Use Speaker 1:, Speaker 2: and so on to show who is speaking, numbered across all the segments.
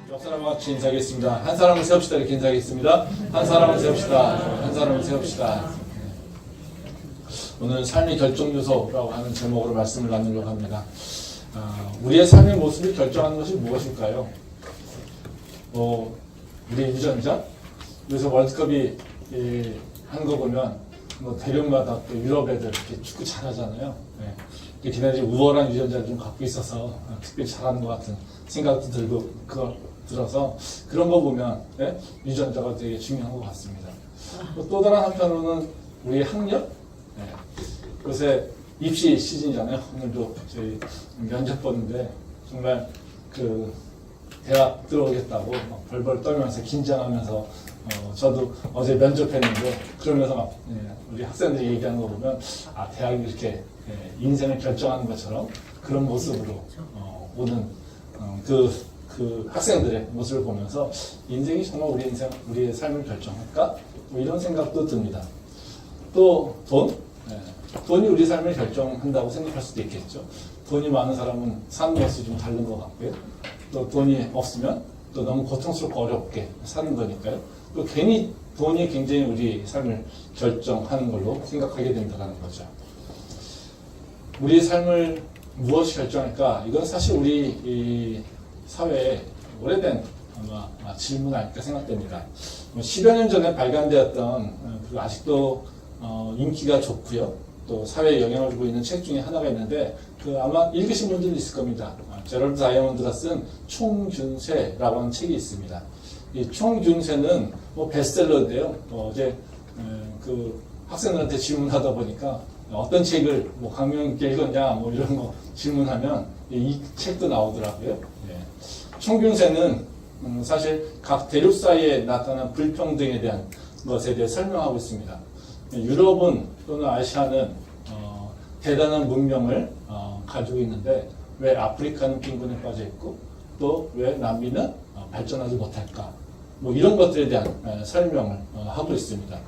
Speaker 1: 옆 사람과 같이 인사하겠습니다. 한 사람을 세웁시다. 이렇게 인사하겠습니다. 한 사람을 세웁시다. 한 사람을 세웁시다. 오늘 삶의 결정요소라고 하는 제목으로 말씀을 나누려고 합니다. 우리의 삶의 모습을 결정하는 것이 무엇일까요? 우리 유전자? 그래서 월드컵이 하는 거 보면 대륙마다 또 유럽 애들 이렇게 축구 잘하잖아요. 걔네들이 우월한 유전자를 좀 갖고 있어서 특별히 잘하는 것 같은 생각도 들어서 그런 거 보면 유전자가 되게 중요한 것 같습니다. 또 다른 한편으로는 우리의 학력? 요새 입시 시즌이잖아요. 오늘도 저희 면접 보는데 정말 그 대학 들어오겠다고 막 벌벌 떨면서 긴장하면서 저도 어제 면접했는데 그러면서 막 우리 학생들이 얘기하는 거 보면 대학이 이렇게 인생을 결정하는 것처럼 그런 모습으로 오는 그 학생들의 모습을 보면서 인생이 정말 우리의 삶을 결정할까? 뭐 이런 생각도 듭니다. 또 돈이 우리 삶을 결정한다고 생각할 수도 있겠죠. 돈이 많은 사람은 사는 것이 좀 다른 것 같고요. 또 돈이 없으면 또 너무 고통스럽고 어렵게 사는 거니까요. 또 괜히 돈이 굉장히 우리 삶을 결정하는 걸로 생각하게 된다는 거죠. 우리의 삶을 무엇이 결정할까? 이건 사실 우리 이 사회에 오래된 질문 아닐까 생각됩니다. 10여 년 전에 발간되었던 그리고 아직도 인기가 좋고요. 또 사회에 영향을 주고 있는 책 중에 하나가 있는데 아마 읽으신 분들도 있을 겁니다. 제럴드 다이아몬드가 쓴 총균세라고 하는 책이 있습니다. 이 총균세는 베스트셀러인데요. 어제 그 학생들한테 질문하다 보니까 어떤 책을 강명 있게 읽었냐 이런 거 질문하면 이 책도 나오더라고요. 총균세는 사실 각 대륙 사이에 나타난 불평등에 대한 것에 대해 설명하고 있습니다. 유럽은 또는 아시아는 대단한 문명을 가지고 있는데 왜 아프리카는 빈곤에 빠져 있고 또 왜 남미는 발전하지 못할까? 이런 것들에 대한 설명을 하고 있습니다.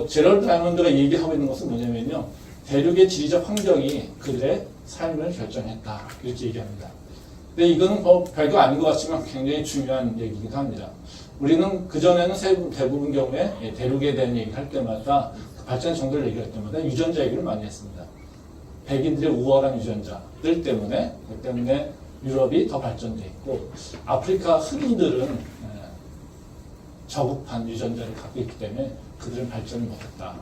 Speaker 1: 제럴드 다이아몬드가 얘기하고 있는 것은 뭐냐면요. 대륙의 지리적 환경이 그들의 삶을 결정했다. 이렇게 얘기합니다. 근데 이거는 별거 아닌 것 같지만 굉장히 중요한 얘기이기도 합니다. 우리는 그전에는 대부분 경우에 대륙에 대한 얘기를 할 때마다 발전 정도를 얘기할 때마다 유전자 얘기를 많이 했습니다. 백인들의 우월한 유전자들 때문에 유럽이 더 발전돼 있고 아프리카 흑인들은 저급한 유전자를 갖고 있기 때문에 그들은 발전을 못했다.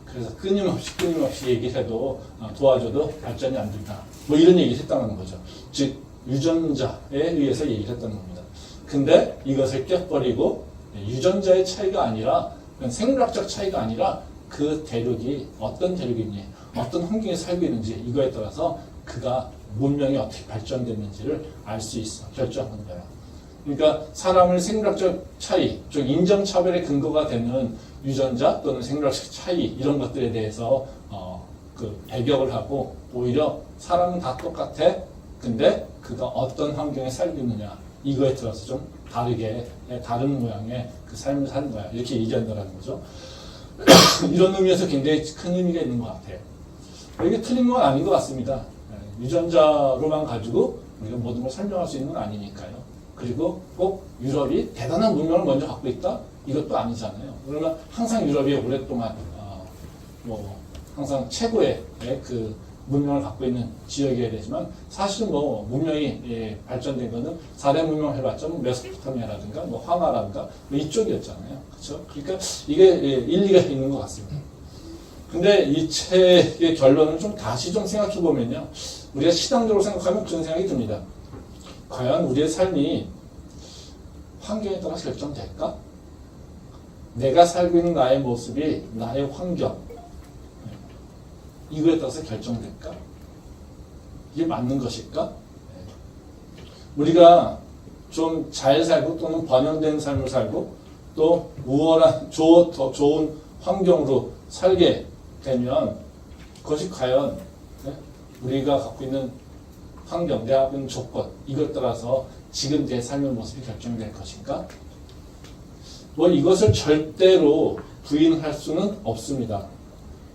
Speaker 1: 그래서 끊임없이 얘기를 해도 도와줘도 발전이 안 된다. 이런 얘기를 했다는 거죠. 즉 유전자에 의해서 얘기를 했다는 겁니다. 근데 이것을 껴버리고 유전자의 차이가 아니라 생물학적 차이가 아니라 그 대륙이 어떤 대륙이니 어떤 환경에 살고 있는지 이거에 따라서 그가 문명이 어떻게 발전됐는지를 알 수 있어 결정하는 거예요. 그러니까 사람을 생물학적 차이, 즉 인종차별의 근거가 되는 유전자 또는 생물학적 차이 이런 것들에 대해서 배격을 하고 오히려 사람은 다 똑같아. 근데 그가 어떤 환경에 살고 있느냐 이거에 들어서 좀 다른 모양의 그 삶을 사는 거야. 이렇게 얘기한다는 거죠. 이런 의미에서 굉장히 큰 의미가 있는 것 같아요. 이게 틀린 건 아닌 것 같습니다. 유전자로만 가지고 우리가 모든 걸 설명할 수 있는 건 아니니까요. 그리고 꼭 유럽이 대단한 문명을 먼저 갖고 있다? 이것도 아니잖아요. 그러면 항상 유럽이 오랫동안 항상 최고의 그 문명을 갖고 있는 지역이어야 되지만 사실은 문명이 발전된 거는 4대 문명 해봤자 메소포타미아라든가 황하라든가 이쪽이었잖아요. 그렇죠? 그러니까 이게 일리가 있는 것 같습니다. 근데 이 책의 결론을 다시 생각해 보면요. 우리가 시당적으로 생각하면 그런 생각이 듭니다. 과연 우리의 삶이 환경에 따라 결정될까? 내가 살고 있는 나의 모습이 나의 환경 이거에 따라서 결정될까? 이게 맞는 것일까? 우리가 좀 잘 살고 또는 번영된 삶을 살고 또 우월한 더 좋은 환경으로 살게 되면 그것이 과연 우리가 갖고 있는 환경, 내가 갖고 있는 조건 이걸 따라서 지금 내 삶의 모습이 결정될 것인가? 이것을 절대로 부인할 수는 없습니다.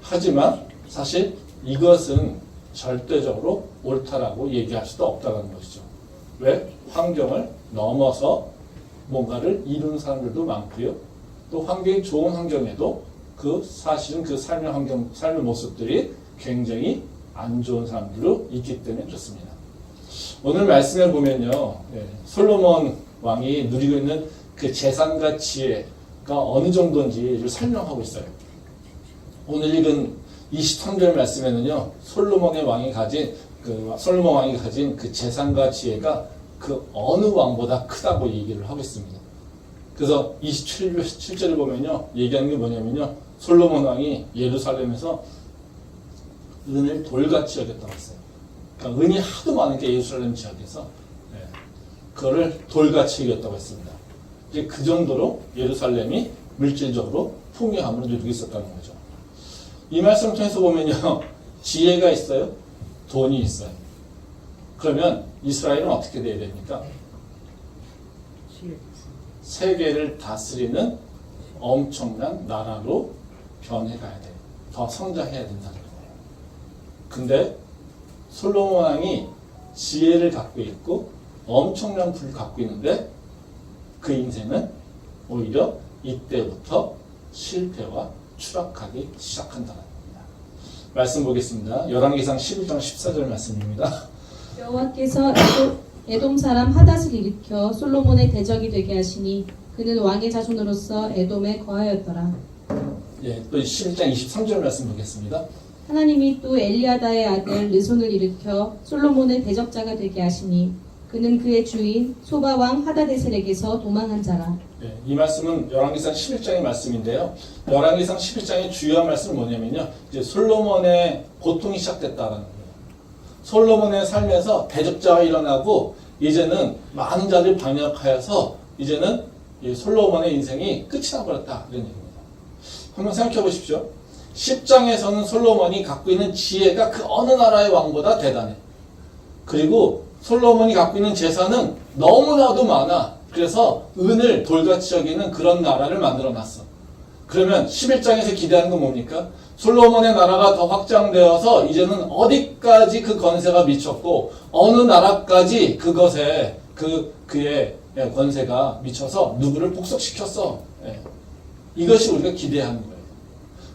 Speaker 1: 하지만 사실 이것은 절대적으로 옳다라고 얘기할 수도 없다는 것이죠. 왜? 환경을 넘어서 뭔가를 이룬 사람들도 많고요. 또 환경이 좋은 환경에도 그 사실은 그 삶의 환경, 삶의 모습들이 굉장히 안 좋은 사람들도 있기 때문에 그렇습니다. 오늘 말씀에 보면요, 솔로몬 왕이 누리고 있는 그 재산과 지혜가 어느 정도인지를 설명하고 있어요. 오늘 읽은 23절 말씀에는요, 솔로몬 왕이 가진 그 재산과 지혜가 그 어느 왕보다 크다고 얘기를 하고 있습니다. 그래서 27절을 보면요, 얘기하는 게 뭐냐면요, 솔로몬 왕이 예루살렘에서 은을 돌같이 여겼다고 했어요. 그러니까 은이 하도 많은 게 예루살렘 지역에서 그거를 돌같이 여겼다고 했습니다. 이제 그 정도로 예루살렘이 물질적으로 풍요함을 누리고 있었다는 거죠. 이 말씀을 통해서 보면요, 지혜가 있어요, 돈이 있어요. 그러면 이스라엘은 어떻게 돼야 됩니까? 세계를 다스리는 엄청난 나라로 변해가야 돼요. 더 성장해야 된다는 거예요. 근데 솔로몬 왕이 지혜를 갖고 있고 엄청난 부를 갖고 있는데 그 인생은 오히려 이때부터 실패와 추락하기 시작한다는 겁니다. 말씀 보겠습니다. 열왕기상 11장 14절 말씀입니다.
Speaker 2: 여호와께서 에돔 사람 하닷을 일으켜 솔로몬의 대적이 되게 하시니 그는 왕의 자손으로서 에돔에 거하였더라.
Speaker 1: 예, 또 11장 23절 말씀 보겠습니다.
Speaker 2: 하나님이 또 엘리아다의 아들 르손을 일으켜 솔로몬의 대적자가 되게 하시니 그는 그의 주인 소바 왕 하다데셀에게서 도망한 자라.
Speaker 1: 예, 이 말씀은 열왕기상 11장의 말씀인데요. 열왕기상 11장의 주요한 말씀은 뭐냐면요, 이제 솔로몬의 고통이 시작됐다는 거예요. 솔로몬의 삶에서 대적자가 일어나고 이제는 많은 자들이 반역하여서 이제는 이 솔로몬의 인생이 끝이 나버렸다, 이런 얘기입니다. 한번 생각해 보십시오. 10장에서는 솔로몬이 갖고 있는 지혜가 그 어느 나라의 왕보다 대단해. 그리고 솔로몬이 갖고 있는 재산은 너무나도 많아. 그래서 은을 돌같이 여기는 그런 나라를 만들어놨어. 그러면 11장에서 기대하는 건 뭡니까? 솔로몬의 나라가 더 확장되어서 이제는 어디까지 그 권세가 미쳤고 어느 나라까지 그것에 그의 권세가 미쳐서 누구를 복속시켰어. 이것이 우리가 기대하는 거예요.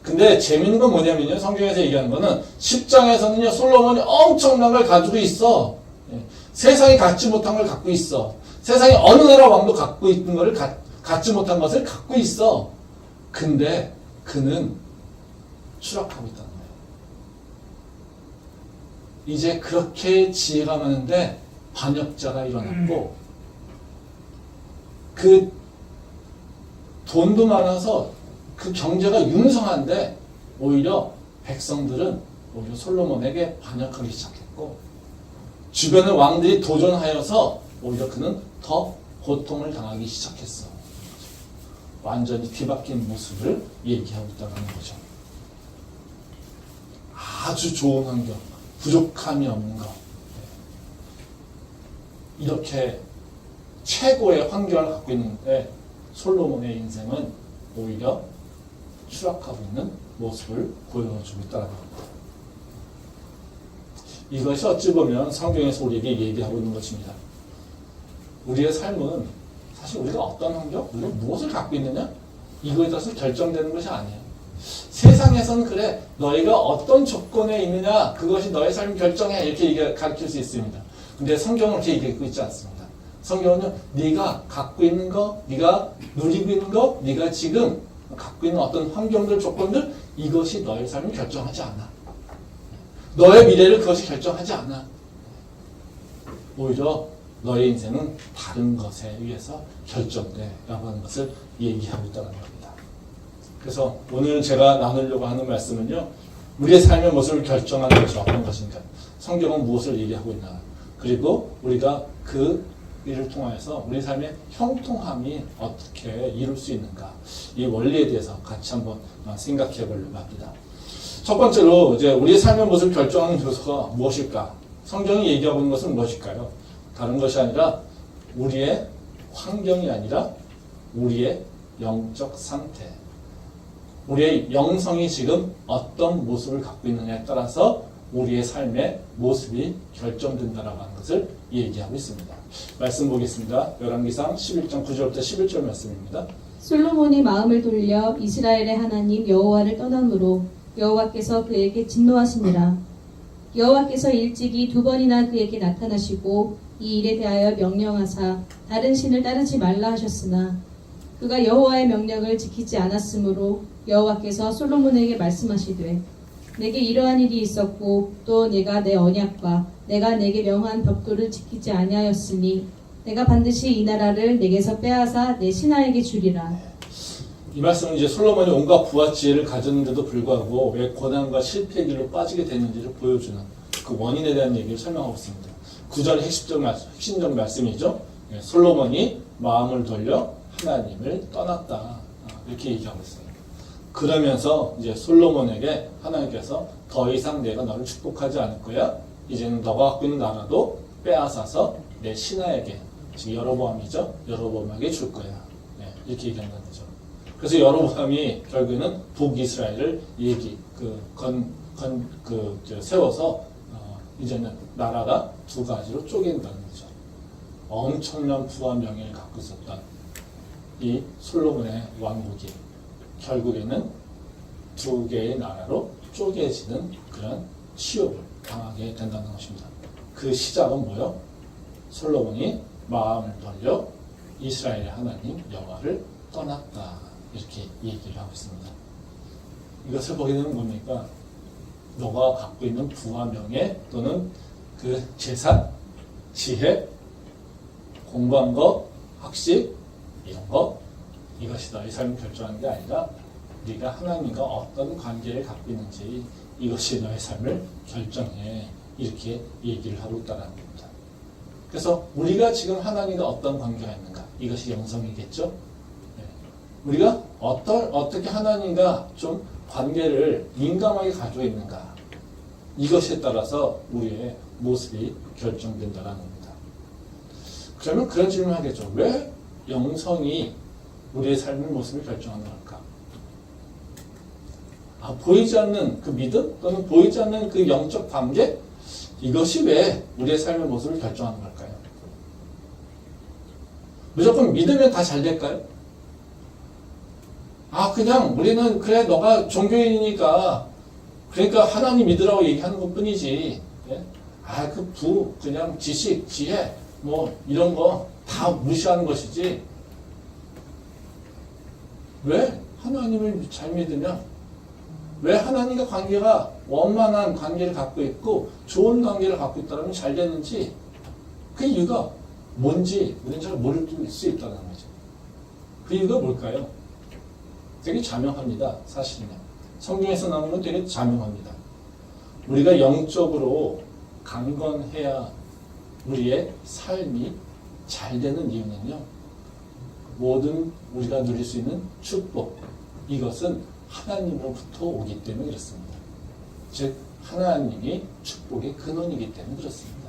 Speaker 1: 근데 재밌는 건 뭐냐면요, 성경에서 얘기하는 거는 10장에서는요 솔로몬이 엄청난 걸 가지고 있어. 세상이 갖지 못한 걸 갖고 있어. 세상에 어느 나라 왕도 갖고 있는 것을 갖지 못한 것을 갖고 있어. 근데 그는 추락하고 있다는 거예요. 이제 그렇게 지혜가 많은데 반역자가 일어났고 그 돈도 많아서 그 경제가 융성한데 오히려 백성들은 오히려 솔로몬에게 반역하기 시작했고 주변의 왕들이 도전하여서 오히려 그는 더 고통을 당하기 시작했어. 완전히 뒤바뀐 모습을 얘기하고 있다는 거죠. 아주 좋은 환경, 부족함이 없는 것, 이렇게 최고의 환경을 갖고 있는데 솔로몬의 인생은 오히려 추락하고 있는 모습을 보여주고 있다는 겁니다. 이것이 어찌 보면 성경에서 우리에게 얘기하고 있는 것입니다. 우리의 삶은 사실 우리가 어떤 환경, 우리가 무엇을 갖고 있느냐, 이거에 따라서 결정되는 것이 아니에요. 세상에서는 그래, 너희가 어떤 조건에 있느냐, 그것이 너의 삶을 결정해, 이렇게 가르칠 수 있습니다. 근데 성경은 그렇게 얘기하고 있지 않습니다. 성경은요, 네가 갖고 있는 거, 네가 누리고 있는 거, 네가 지금 갖고 있는 어떤 환경들, 조건들, 이것이 너의 삶을 결정하지 않아. 너의 미래를 그것이 결정하지 않아. 오히려 너의 인생은 다른 것에 의해서 결정돼 라고 하는 것을 얘기하고 있다는 겁니다. 그래서 오늘 제가 나누려고 하는 말씀은요, 우리의 삶의 모습을 결정하는 것이 어떤 것인가, 성경은 무엇을 얘기하고 있나, 그리고 우리가 그 일을 통하여서 우리 삶의 형통함이 어떻게 이룰 수 있는가, 이 원리에 대해서 같이 한번 생각해 보려고 합니다. 첫 번째로 이제 우리의 삶의 모습을 결정하는 요소가 무엇일까? 성경이 얘기하고 있는 것은 무엇일까요? 다른 것이 아니라 우리의 환경이 아니라 우리의 영적 상태, 우리의 영성이 지금 어떤 모습을 갖고 있느냐에 따라서 우리의 삶의 모습이 결정된다라고 하는 것을 얘기하고 있습니다. 말씀 보겠습니다. 열왕기상 11장 9절부터 11절 말씀입니다.
Speaker 2: 솔로몬이 마음을 돌려 이스라엘의 하나님 여호와를 떠남으로 여호와께서 그에게 진노하시니라. 여호와께서 일찍이 2번이나 그에게 나타나시고 이 일에 대하여 명령하사 다른 신을 따르지 말라 하셨으나 그가 여호와의 명령을 지키지 않았으므로 여호와께서 솔로몬에게 말씀하시되 내게 이러한 일이 있었고 또 내가 내 언약과 내가 내게 명한 벽도를 지키지 아니하였으니 내가 반드시 이 나라를 내게서 빼앗아 내 신하에게 주리라.
Speaker 1: 이 말씀은 이제 솔로몬이 온갖 부와 지혜를 가졌는데도 불구하고 왜 고난과 실패의 길로 빠지게 됐는지를 보여주는 그 원인에 대한 얘기를 설명하고 있습니다. 9절 핵심적 말씀이죠. 솔로몬이 마음을 돌려 하나님을 떠났다. 이렇게 얘기하고 있어요. 그러면서 이제 솔로몬에게 하나님께서 더 이상 내가 너를 축복하지 않을 거야. 이제는 너가 갖고 있는 나라도 빼앗아서 내 신하에게, 즉 여로보암이죠. 여로보암에게 줄 거야. 이렇게 얘기한다는 거죠. 그래서 여로보암이 결국에는 북이스라엘을 세워서 이제는 나라가 두 가지로 쪼갠다는 거죠. 엄청난 부와 명예를 갖고 있었던 이 솔로몬의 왕국이 결국에는 두 개의 나라로 쪼개지는 그런 치욕을 당하게 된다는 것입니다. 그 시작은 뭐요? 솔로몬이 마음을 돌려 이스라엘의 하나님 여호와를 떠났다. 이렇게 얘기를 하고 있습니다. 이것을 보게 되면 뭡니까? 너가 갖고 있는 부와 명예 또는 그 재산, 지혜, 공부한 것, 학식 이런 것 이것이 너의 삶을 결정하는 게 아니라 네가 하나님과 어떤 관계를 갖고 있는지 이것이 너의 삶을 결정해. 이렇게 얘기를 하고 있다는 겁니다. 그래서 우리가 지금 하나님과 어떤 관계가 있는가 이것이 영성이겠죠. 우리가 어떻게 하나님과 좀 관계를 민감하게 가지고 있는가 이것에 따라서 우리의 모습이 결정된다는 겁니다. 그러면 그런 질문을 하겠죠. 왜 영성이 우리의 삶의 모습을 결정하는 걸까? 보이지 않는 그 믿음 또는 보이지 않는 그 영적 관계 이것이 왜 우리의 삶의 모습을 결정하는 걸까요? 무조건 믿으면 다 잘 될까요? 그냥 우리는 그래 너가 종교인이니까 그러니까 하나님 믿으라고 얘기하는 것 뿐이지. 그냥 지식, 지혜 뭐 이런 거 다 무시하는 것이지. 왜 하나님을 잘 믿으면 왜 하나님과 관계가 원만한 관계를 갖고 있고 좋은 관계를 갖고 있다면 잘 되는지 그 이유가 뭔지 우리는 잘 모를 수 있다는 거죠. 그 이유가 뭘까요? 되게 자명합니다. 사실은 성경에서 나오는 건 되게 자명합니다. 우리가 영적으로 강건해야 우리의 삶이 잘 되는 이유는요. 모든 우리가 누릴 수 있는 축복 이것은 하나님으로부터 오기 때문에 그렇습니다. 즉 하나님이 축복의 근원이기 때문에 그렇습니다.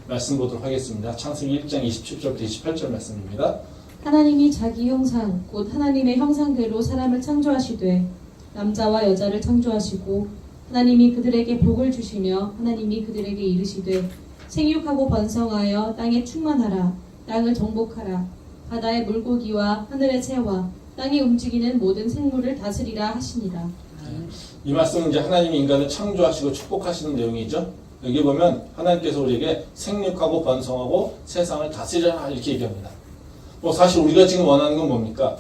Speaker 1: 말씀 보도록 하겠습니다. 창세기 1장 27절부터 28절 말씀입니다.
Speaker 2: 하나님이 자기 형상 곧 하나님의 형상대로 사람을 창조하시되 남자와 여자를 창조하시고 하나님이 그들에게 복을 주시며 하나님이 그들에게 이르시되 생육하고 번성하여 땅에 충만하라 땅을 정복하라 바다의 물고기와 하늘의 새와 땅에 움직이는 모든 생물을 다스리라 하시니라.
Speaker 1: 이 말씀은 이제 하나님이 인간을 창조하시고 축복하시는 내용이죠. 여기 보면 하나님께서 우리에게 생육하고 번성하고 세상을 다스리라 이렇게 얘기합니다. 사실 우리가 지금 원하는 건 뭡니까?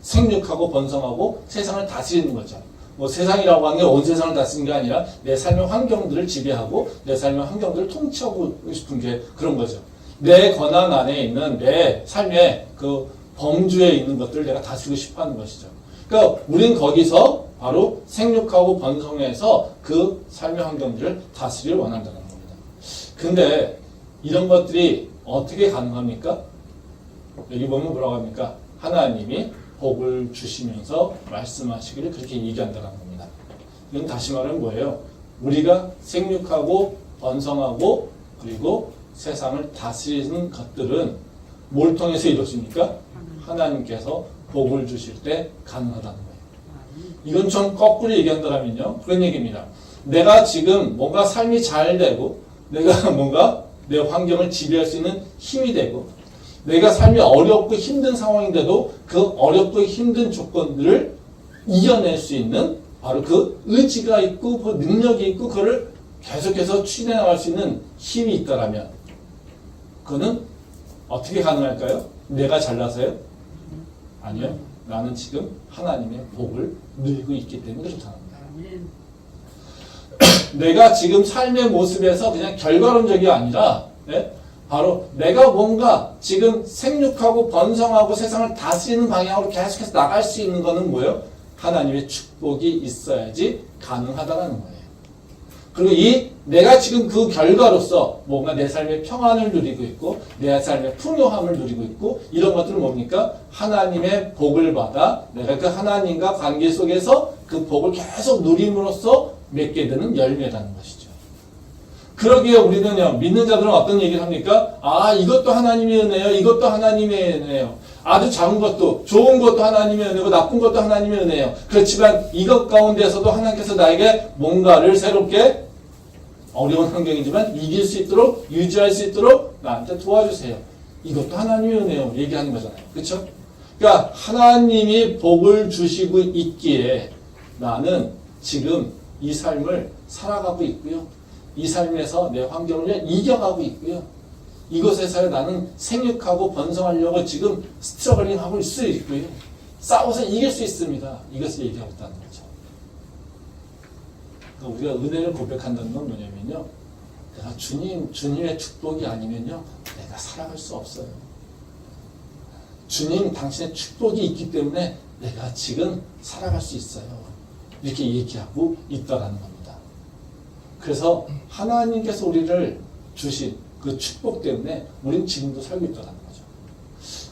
Speaker 1: 생육하고 번성하고 세상을 다스리는 거죠. 세상이라고 하는 게 온 세상을 다스리는 게 아니라 내 삶의 환경들을 지배하고 내 삶의 환경들을 통치하고 싶은 게 그런 거죠. 내 권한 안에 있는 내 삶의 그 범주에 있는 것들을 내가 다스리고 싶어 하는 것이죠. 그러니까 우린 거기서 바로 생육하고 번성해서 그 삶의 환경들을 다스리를 원한다는 겁니다. 근데 이런 것들이 어떻게 가능합니까? 여기 보면 뭐라고 합니까? 하나님이 복을 주시면서 말씀하시기를 그렇게 얘기한다는 겁니다. 이건 다시 말하면 뭐예요? 우리가 생육하고 번성하고 그리고 세상을 다스리는 것들은 뭘 통해서 이루어집니까? 하나님께서 복을 주실 때 가능하다는 거예요. 이건 좀 거꾸로 얘기한다면요. 그런 얘기입니다. 내가 지금 뭔가 삶이 잘 되고 내가 뭔가 내 환경을 지배할 수 있는 힘이 되고, 내가 삶이 어렵고 힘든 상황인데도 그 어렵고 힘든 조건들을 이겨낼 수 있는 바로 그 의지가 있고 그 능력이 있고 그거를 계속해서 추진해 나갈 수 있는 힘이 있다라면 그거는 어떻게 가능할까요? 내가 잘나서요? 아니요. 나는 지금 하나님의 복을 누리고 있기 때문에 그렇다는 거예요. 내가 지금 삶의 모습에서 그냥 결과론적이 아니라 바로 내가 뭔가 지금 생육하고 번성하고 세상을 다스리는 방향으로 계속해서 나갈 수 있는 거는 뭐예요? 하나님의 축복이 있어야지 가능하다는 거예요. 그리고 내가 지금 그 결과로서 뭔가 내 삶의 평안을 누리고 있고 내 삶의 풍요함을 누리고 있고 이런 것들은 뭡니까? 하나님의 복을 받아 내가 그 하나님과 관계 속에서 그 복을 계속 누림으로써 맺게 되는 열매라는 것이죠. 그러기에 우리는요, 믿는 자들은 어떤 얘기를 합니까? 이것도 하나님의 은혜예요. 이것도 하나님의 은혜예요. 아주 작은 것도, 좋은 것도 하나님의 은혜고, 나쁜 것도 하나님의 은혜예요. 그렇지만 이것 가운데서도 하나님께서 나에게 뭔가를 새롭게 어려운 환경이지만 이길 수 있도록, 유지할 수 있도록 나한테 도와주세요. 이것도 하나님의 은혜예요. 얘기하는 거잖아요. 그렇죠? 그러니까 하나님이 복을 주시고 있기에 나는 지금 이 삶을 살아가고 있고요. 이 삶에서 내 환경을 이겨가고 있고요. 이곳에서 나는 생육하고 번성하려고 지금 스트러글링하고 있을 수 있고요. 싸워서 이길 수 있습니다. 이것을 얘기하고 있다는 거죠. 그러니까 우리가 은혜를 고백한다는 건 뭐냐면요. 내가 주님의 축복이 아니면요. 내가 살아갈 수 없어요. 주님, 당신의 축복이 있기 때문에 내가 지금 살아갈 수 있어요. 이렇게 얘기하고 있다라는 겁니다. 그래서 하나님께서 우리를 주신 그 축복 때문에 우리는 지금도 살고 있다는 거죠.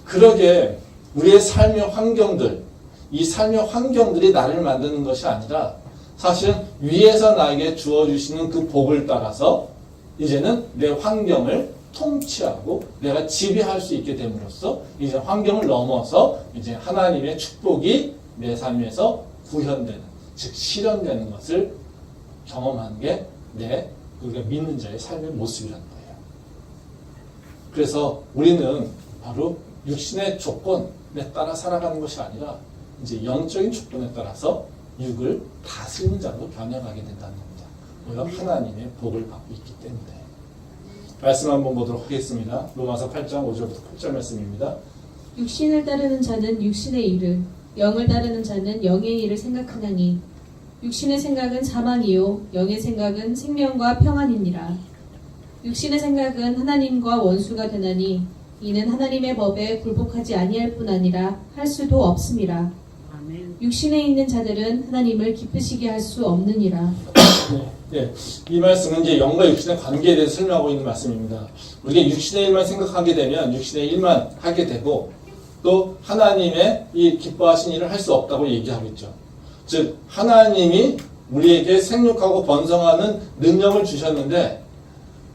Speaker 1: 그러게 우리의 삶의 환경들, 이 삶의 환경들이 나를 만드는 것이 아니라 사실은 위에서 나에게 주어주시는 그 복을 따라서 이제는 내 환경을 통치하고 내가 지배할 수 있게 됨으로써 이제 환경을 넘어서 이제 하나님의 축복이 내 삶에서 구현되는, 즉 실현되는 것을 경험하는 게 우리가 믿는 자의 삶의 모습이라는 거예요. 그래서 우리는 바로 육신의 조건에 따라 살아가는 것이 아니라 이제 영적인 조건에 따라서 육을 다스리는 자로 변해가게 된다는 겁니다. 우리가 하나님의 복을 받고 있기 때문에. 말씀 한번 보도록 하겠습니다. 로마서 8장 5절부터 8절 말씀입니다.
Speaker 2: 육신을 따르는 자는 육신의 일을, 영을 따르는 자는 영의 일을 생각하나니 육신의 생각은 사망이요 영의 생각은 생명과 평안이니라. 육신의 생각은 하나님과 원수가 되나니 이는 하나님의 법에 굴복하지 아니할 뿐 아니라 할 수도 없음이라. 육신에 있는 자들은 하나님을 기쁘시게 할 수 없느니라.
Speaker 1: 네, 이 말씀은 이제 영과 육신의 관계에 대해서 설명하고 있는 말씀입니다. 우리가 육신의 일만 생각하게 되면 육신의 일만 하게 되고 또 하나님의 이 기뻐하신 일을 할 수 없다고 얘기하고 있죠. 즉 하나님이 우리에게 생육하고 번성하는 능력을 주셨는데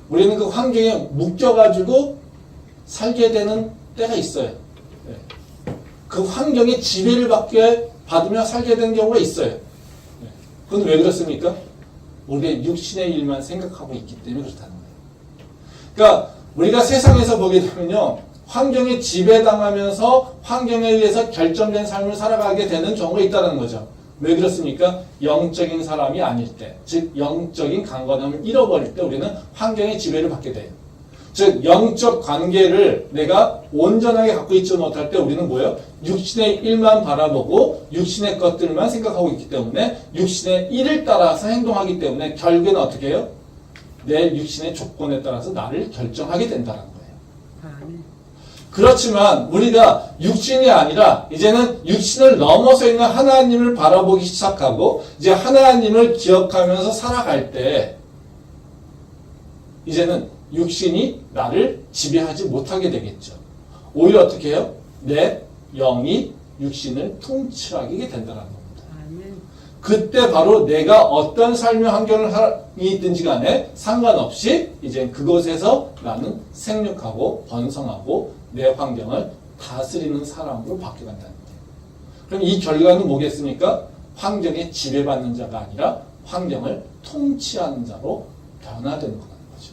Speaker 1: 우리는 그 환경에 묶여가지고 살게 되는 때가 있어요. 그 환경에 지배를 받으며 살게 되는 경우가 있어요. 그건 왜 그렇습니까? 우리가 육신의 일만 생각하고 있기 때문에 그렇다는 거예요. 그러니까 우리가 세상에서 보게 되면요, 환경에 지배당하면서 환경에 의해서 결정된 삶을 살아가게 되는 경우가 있다는 거죠. 왜 그렇습니까? 영적인 사람이 아닐 때, 즉 영적인 강건함을 잃어버릴 때 우리는 환경의 지배를 받게 돼요. 즉 영적 관계를 내가 온전하게 갖고 있지 못할 때 우리는 뭐예요? 육신의 일만 바라보고 육신의 것들만 생각하고 있기 때문에 육신의 일을 따라서 행동하기 때문에 결국에는 어떻게 해요? 내 육신의 조건에 따라서 나를 결정하게 된다는 거예요. 그렇지만 우리가 육신이 아니라 이제는 육신을 넘어서 있는 하나님을 바라보기 시작하고 이제 하나님을 기억하면서 살아갈 때 이제는 육신이 나를 지배하지 못하게 되겠죠. 오히려 어떻게 해요? 내 영이 육신을 통치하게 된다는 겁니다. 그때 바로 내가 어떤 삶의 환경이 있든지 간에 상관없이 이제 그곳에서 나는 생육하고 번성하고 내 환경을 다스리는 사람으로 바뀌어간다는 거예요. 그럼 이 결과는 뭐겠습니까? 환경에 지배받는 자가 아니라 환경을 통치하는 자로 변화되는 거라는 거죠.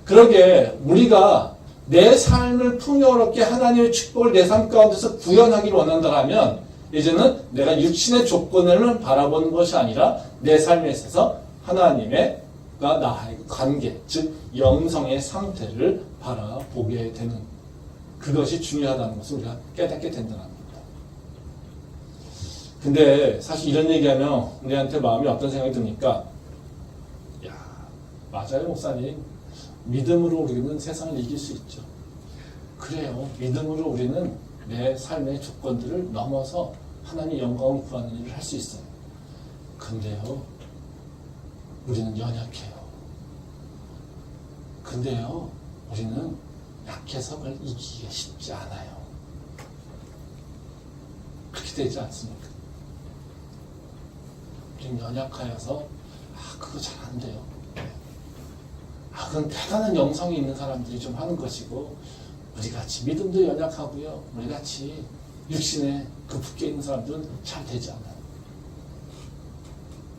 Speaker 1: 그러게 우리가 내 삶을 풍요롭게 하나님의 축복을 내 삶 가운데서 구현하기를 원한다 하면 이제는 내가 육신의 조건을 바라보는 것이 아니라 내 삶에 있어서 하나님의 나의 관계, 즉 영성의 상태를 바라보게 되는 그것이 중요하다는 것을 우리가 깨닫게 된다는 겁니다. 근데 사실 이런 얘기하면 우리한테 마음이 어떤 생각이 듭니까? 야, 맞아요 목사님. 믿음으로 우리는 세상을 이길 수 있죠. 그래요. 믿음으로 우리는 내 삶의 조건들을 넘어서 하나님의 영광을 구하는 일을 할 수 있어요. 근데요, 우리는 연약해요. 근데요, 우리는 약해서 그걸 이기기가 쉽지 않아요. 그렇게 되지 않습니까? 우리는 연약하여서 그거 잘 안 돼요. 그건 대단한 영성이 있는 사람들이 좀 하는 것이고 우리같이 믿음도 연약하고요. 우리같이 육신에 그 붙게 있는 사람들은 잘 되지 않아요.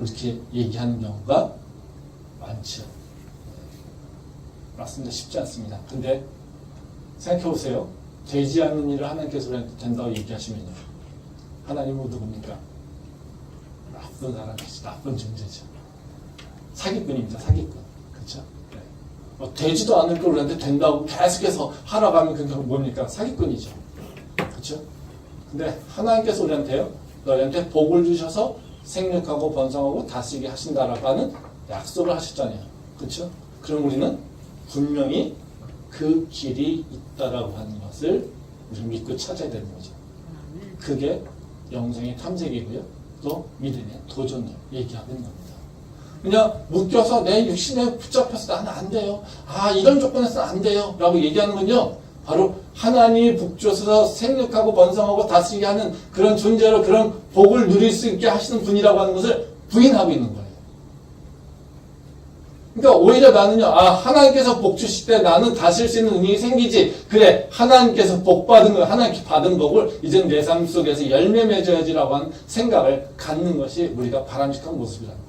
Speaker 1: 이렇게 얘기하는 경우가 많죠. 맞습니다. 쉽지 않습니다. 근데 생각해 보세요. 되지 않는 일을 하나님께서 된다고 얘기하시면요. 하나님은 누굽니까? 나쁜 사람이지. 나쁜 존재죠. 사기꾼입니다. 사기꾼. 그렇죠? 되지도 않을 걸 우리한테 된다고 계속해서 하라고 하면 그게 뭡니까? 사기꾼이죠. 그렇죠? 근데 하나님께서 우리한테요, 너희한테 복을 주셔서 생육하고 번성하고 다스리게 하신다라고 하는 약속을 하셨잖아요. 그렇죠? 그럼 우리는 분명히 그 길이 있다라고 하는 것을 우리는 믿고 찾아야 되는 거죠. 그게 영성의 탐색이고요. 또 믿음의 도전을 얘기하는 겁니다. 그냥 묶여서 내 육신에 붙잡혀서 나는 안 돼요. 이런 조건에서는 안 돼요. 라고 얘기하는 건요. 바로 하나님이 북주셔서 생육하고 번성하고 다스리게 하는 그런 존재로 그런 복을 누릴 수 있게 하시는 분이라고 하는 것을 부인하고 있는 거예요. 그러니까 오히려 나는요. 하나님께서 복 주실 때 나는 다스릴 수 있는 능력이 생기지. 그래. 하나님께서 복 받은 거, 하나님께 받은 복을 이제는 내 삶 속에서 열매 맺어야지라고 하는 생각을 갖는 것이 우리가 바람직한 모습이라는 거예요.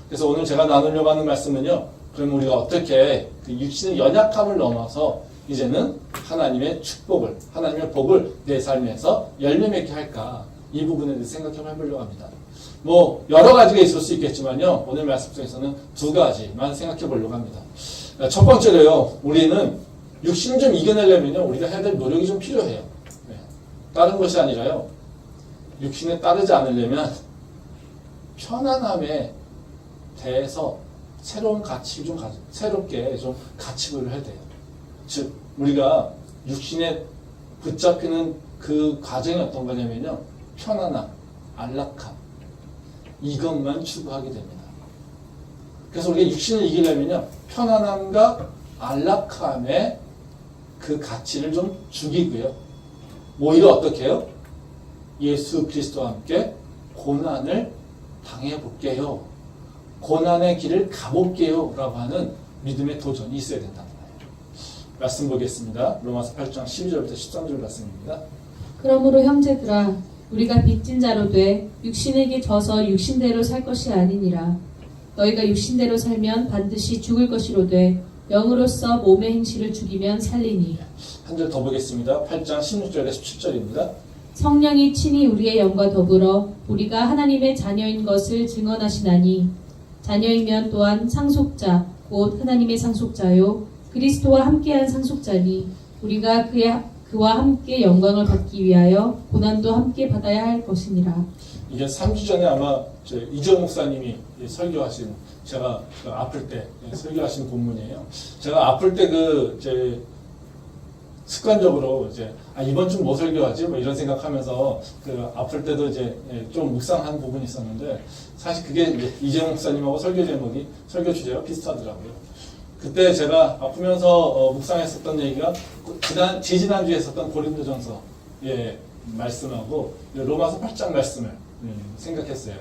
Speaker 1: 그래서 오늘 제가 나누려고 하는 말씀은요. 그럼 우리가 어떻게 그 육신의 연약함을 넘어서 이제는 하나님의 축복을, 하나님의 복을 내 삶에서 열매 맺게 할까? 이 부분에 대해서 생각해 보려고 합니다. 여러 가지가 있을 수 있겠지만요. 오늘 말씀 속에서는 두 가지만 생각해 보려고 합니다. 첫 번째로요. 우리는 육신 좀 이겨내려면요. 우리가 해야 될 노력이 좀 필요해요. 다른 것이 아니라요. 육신에 따르지 않으려면 편안함에 대해서 새로운 가치를 새롭게 좀 가치부여를 해야 돼요. 즉, 우리가 육신에 붙잡히는 그 과정이 어떤 거냐면요. 편안함, 안락함. 이것만 추구하게 됩니다. 그래서 우리가 육신을 이기려면요. 편안함과 안락함의 그 가치를 좀 죽이고요. 오히려 어떻게 해요? 예수 그리스도와 함께 고난을 당해볼게요. 고난의 길을 가볼게요. 라고 하는 믿음의 도전이 있어야 된다는 거예요. 말씀 보겠습니다. 로마서 8장 12절부터 13절 말씀입니다.
Speaker 2: 그러므로 형제들아 우리가 빚진 자로 돼 육신에게 져서 육신대로 살 것이 아니니라. 너희가 육신대로 살면 반드시 죽을 것이로되 영으로서 몸의 행실을 죽이면 살리니.
Speaker 1: 한 절 더 보겠습니다. 8장 16절에서 17절입니다.
Speaker 2: 성령이 친히 우리의 영과 더불어 우리가 하나님의 자녀인 것을 증언하시나니 자녀이면 또한 상속자 곧 하나님의 상속자요 그리스도와 함께한 상속자니 우리가 그와 함께 영광을 받기 위하여 고난도 함께 받아야 할 것이니라.
Speaker 1: 이게 3주 전에 아마 이정 목사님이 설교하신, 제가 아플 때 설교하신 본문이에요. 제가 아플 때 습관적으로 이번 주 뭐 설교하지? 이런 생각하면서 아플 때도 좀 묵상한 부분이 있었는데, 사실 그게 이정 목사님하고 설교 제목이, 설교 주제가 비슷하더라고요. 그때 제가 아프면서 묵상했었던 얘기가 지지난주에 했었던 고린도전서 말씀하고 로마서 8장 말씀을 생각했어요.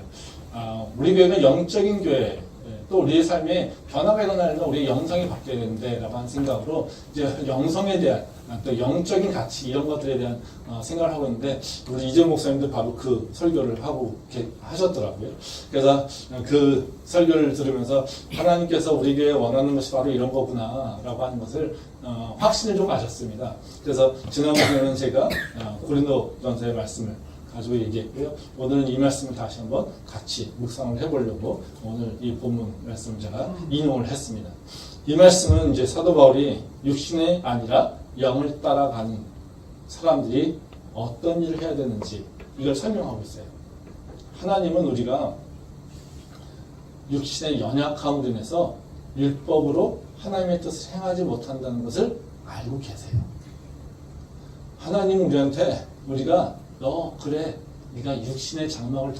Speaker 1: 우리 교회는 영적인 교회, 또 우리의 삶에 변화가 일어나려면 우리의 영성이 바뀌어야 되는데라고 하는 생각으로 이제 영성에 대한 또 영적인 가치 이런 것들에 대한 생각을 하고 있는데 우리 이재 목사님도 바로 그 설교를 하고 이렇게 하셨더라고요. 그래서 그 설교를 들으면서 하나님께서 우리 교회 원하는 것이 바로 이런 거구나라고 하는 것을 확신을 좀 가졌습니다. 그래서 지난번에는 제가 고린도전서의 말씀을 가지고 얘기했고요. 오늘은 이 말씀을 다시 한번 같이 묵상을 해보려고 오늘 이 본문 말씀을 제가 인용을 했습니다. 이 말씀은 이제 사도 바울이 육신이 아니라 영을 따라가는 사람들이 어떤 일을 해야 되는지 이걸 설명하고 있어요. 하나님은 우리가 육신의 연약함으로 인해서 율법으로 하나님의 뜻을 행하지 못한다는 것을 알고 계세요. 하나님은 우리한테 우리가 너 그래 네가 육신의 장막을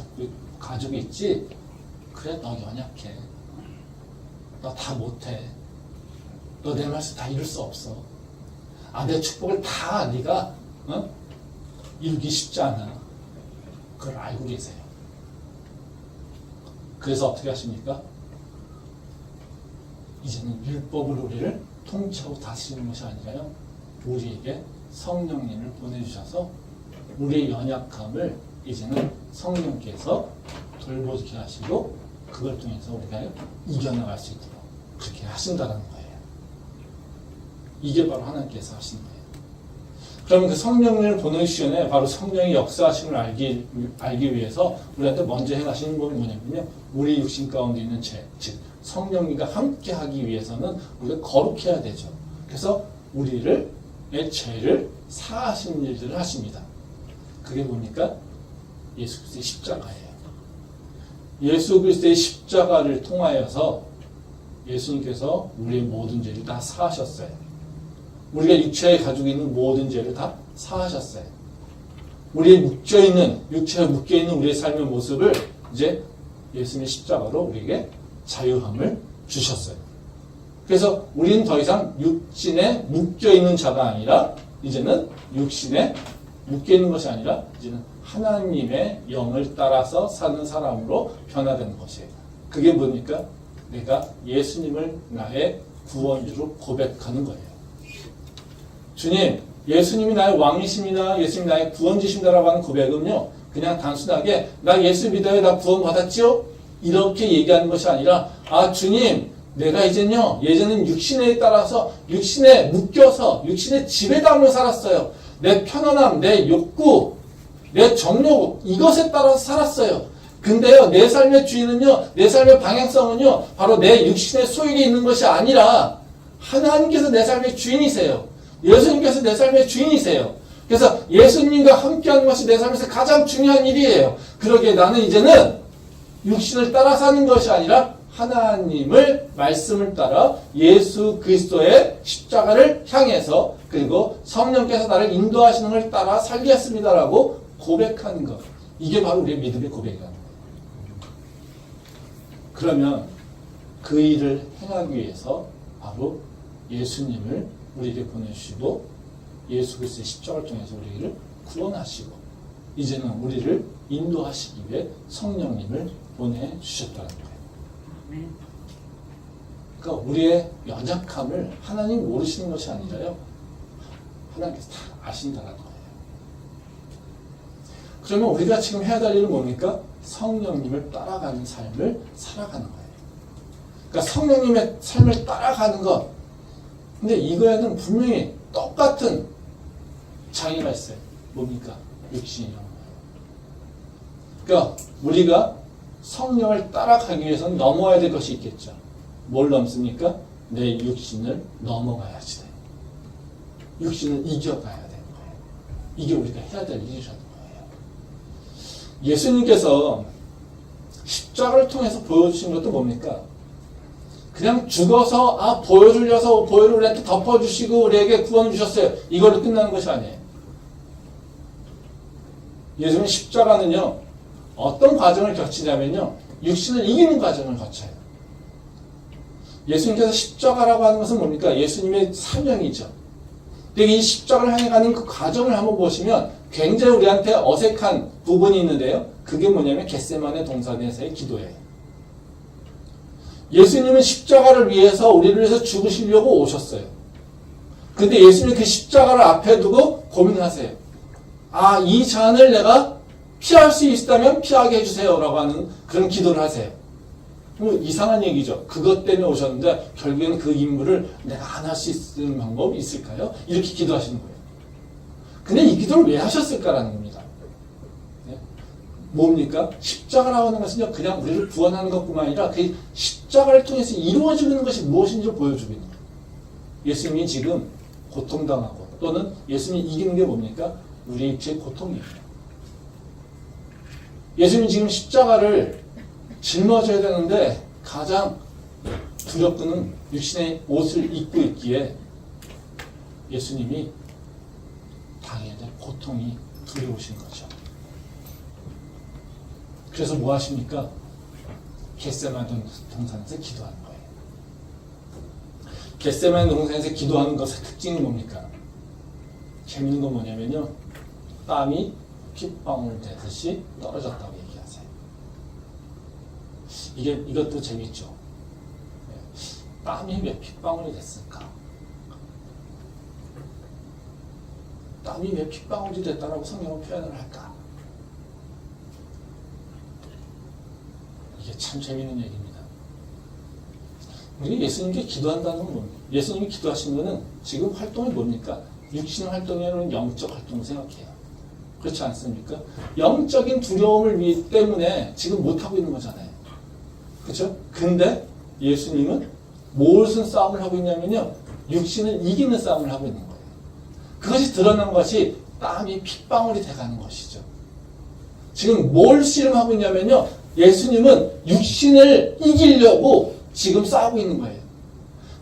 Speaker 1: 가지고 있지? 그래 너 연약해. 너 다 못해. 너 내 말씀 다 이룰 수 없어. 내 축복을 다 네가 이루기 쉽지 않아. 그걸 알고 계세요. 그래서 어떻게 하십니까? 이제는 율법으로 우리를 통치하고 다스리는 것이 아니라요. 우리에게 성령님을 보내주셔서 우리의 연약함을 이제는 성령께서 돌보게 하시고 그걸 통해서 우리가 이겨나갈 수 있도록 그렇게 하신다는 거예요. 이게 바로 하나님께서 하신 거예요. 그러면 그 성령을 보내시기 전에 바로 성령의 역사하심을 알기 위해서 우리한테 먼저 행하시는 건 뭐냐면요. 우리 육신 가운데 있는 죄, 즉 성령님과 함께 하기 위해서는 우리가 거룩해야 되죠. 그래서 우리의 죄를 사하시는 일들을 하십니다. 그게 뭡니까? 예수 그리스도의 십자가예요. 예수 그리스도의 십자가를 통하여서 예수님께서 우리의 모든 죄를 다 사하셨어요. 우리가 육체에 가지고 있는 모든 죄를 다 사하셨어요. 우리의 육체에 묶여있는 우리의 삶의 모습을 이제 예수님의 십자가로 우리에게 자유함을 주셨어요. 그래서 우리는 더 이상 육신에 묶여있는 자가 아니라 이제는 육신에 묶여있는 것이 아니라 이제는 하나님의 영을 따라서 사는 사람으로 변화되는 것이에요. 그게 뭡니까? 내가 예수님을 나의 구원주로 고백하는 거예요. 주님, 예수님이 나의 왕이십니다. 예수님이 나의 구원주십니다라고 하는 고백은요. 그냥 단순하게 나 예수 믿어요. 나 구원 받았지요? 이렇게 얘기하는 것이 아니라 주님, 내가 이제는요. 예전엔 육신에 따라서 육신에 묶여서 육신의 지배당으로 살았어요. 내 편안함, 내 욕구, 내 정욕 이것에 따라서 살았어요. 근데요. 내 삶의 주인은요. 내 삶의 방향성은요. 바로 내 육신의 소유에 있는 것이 아니라 하나님께서 내 삶의 주인이세요. 예수님께서 내 삶의 주인이세요. 그래서 예수님과 함께하는 것이 내 삶에서 가장 중요한 일이에요. 그러기에 나는 이제는 육신을 따라 사는 것이 아니라 하나님을 말씀을 따라 예수 그리스도의 십자가를 향해서 그리고 성령께서 나를 인도하시는 걸 따라 살겠습니다라고 고백하는 것. 이게 바로 우리의 믿음의 고백이라는 거예요. 그러면 그 일을 행하기 위해서 바로 예수님을 우리에게 보내주시고 예수 그리스도의 십자가를 통해서 우리를 구원하시고 이제는 우리를 인도하시기 위해 성령님을 보내주셨다는 거예요. 그러니까 우리의 연약함을 하나님 모르시는 것이 아니라요. 하나님께서 다 아신다는 거예요. 그러면 우리가 지금 해야 될 일은 뭡니까? 성령님을 따라가는 삶을 살아가는 거예요. 그러니까 성령님의 삶을 따라가는 것. 근데 이거에는 분명히 똑같은 장애가 있어요. 뭡니까? 육신이라는 거예요. 그러니까 우리가 성령을 따라가기 위해서는 넘어야 될 것이 있겠죠. 뭘 넘습니까? 내 육신을 넘어가야지 돼. 육신을 이겨가야 되는 거예요. 이게 우리가 해야 될 일이라는 거예요. 예수님께서 십자가를 통해서 보여주신 것도 뭡니까? 그냥 죽어서 보혈을 우리한테 덮어주시고 우리에게 구원을 주셨어요. 이걸로 끝나는 것이 아니에요. 예수님 십자가는요. 어떤 과정을 거치냐면요. 육신을 이기는 과정을 거쳐요. 예수님께서 십자가라고 하는 것은 뭡니까? 예수님의 사명이죠. 근데 이 십자가를 향해 가는 그 과정을 한번 보시면 굉장히 우리한테 어색한 부분이 있는데요. 그게 뭐냐면 겟세마네 동산에서의 기도예요. 예수님은 십자가를 위해서 우리를 위해서 죽으시려고 오셨어요. 근데 예수님이 그 십자가를 앞에 두고 고민하세요. 아, 이 잔을 내가 피할 수 있다면 피하게 해주세요 라고 하는 그런 기도를 하세요. 뭐 이상한 얘기죠. 그것 때문에 오셨는데 결국에는 그 임무를 내가 안 할 수 있는 방법이 있을까요? 이렇게 기도하시는 거예요. 근데 이 기도를 왜 하셨을까라는 겁니다. 네? 뭡니까? 십자가라고 하는 것은요, 그냥 우리를 구원하는 것뿐만 아니라 그 십자가를 통해서 이루어지고 있는 것이 무엇인지를 보여주고 있는 거예요. 예수님이 지금 고통당하고 또는 예수님이 이기는 게 뭡니까? 우리 입체의 고통이에요. 예수님이 지금 십자가를 짊어져야 되는데 가장 두렵고는 육신의 옷을 입고 있기에 예수님이 당해야 될 고통이 두려우신 거죠. 그래서 뭐 하십니까? 겟세마네 동산에서 기도하는 거예요. 겟세마네 동산에서 기도하는 것의 특징이 뭡니까? 재밌는 건 뭐냐면요, 땀이 핏방울 되듯이 떨어졌다고 얘기하세요. 이것도 재밌죠. 땀이 왜 핏방울이 됐을까? 땀이 왜 핏방울이 됐다라고 성경은 표현을 할까? 이게 참 재밌는 얘기입니다. 우리 예수님께 기도한다는 건 뭡니까? 예수님이 기도하신 거는 지금 활동이 뭡니까? 육신 활동에는 영적 활동을 생각해요. 그렇지 않습니까? 영적인 두려움을 때문에 지금 못하고 있는 거잖아요. 그렇죠? 근데 예수님은 무슨 싸움을 하고 있냐면요, 육신을 이기는 싸움을 하고 있는 거예요. 그것이 드러난 것이 땀이 핏방울이 돼가는 것이죠. 지금 뭘 씨름하고 있냐면요, 예수님은 육신을 이기려고 지금 싸우고 있는 거예요.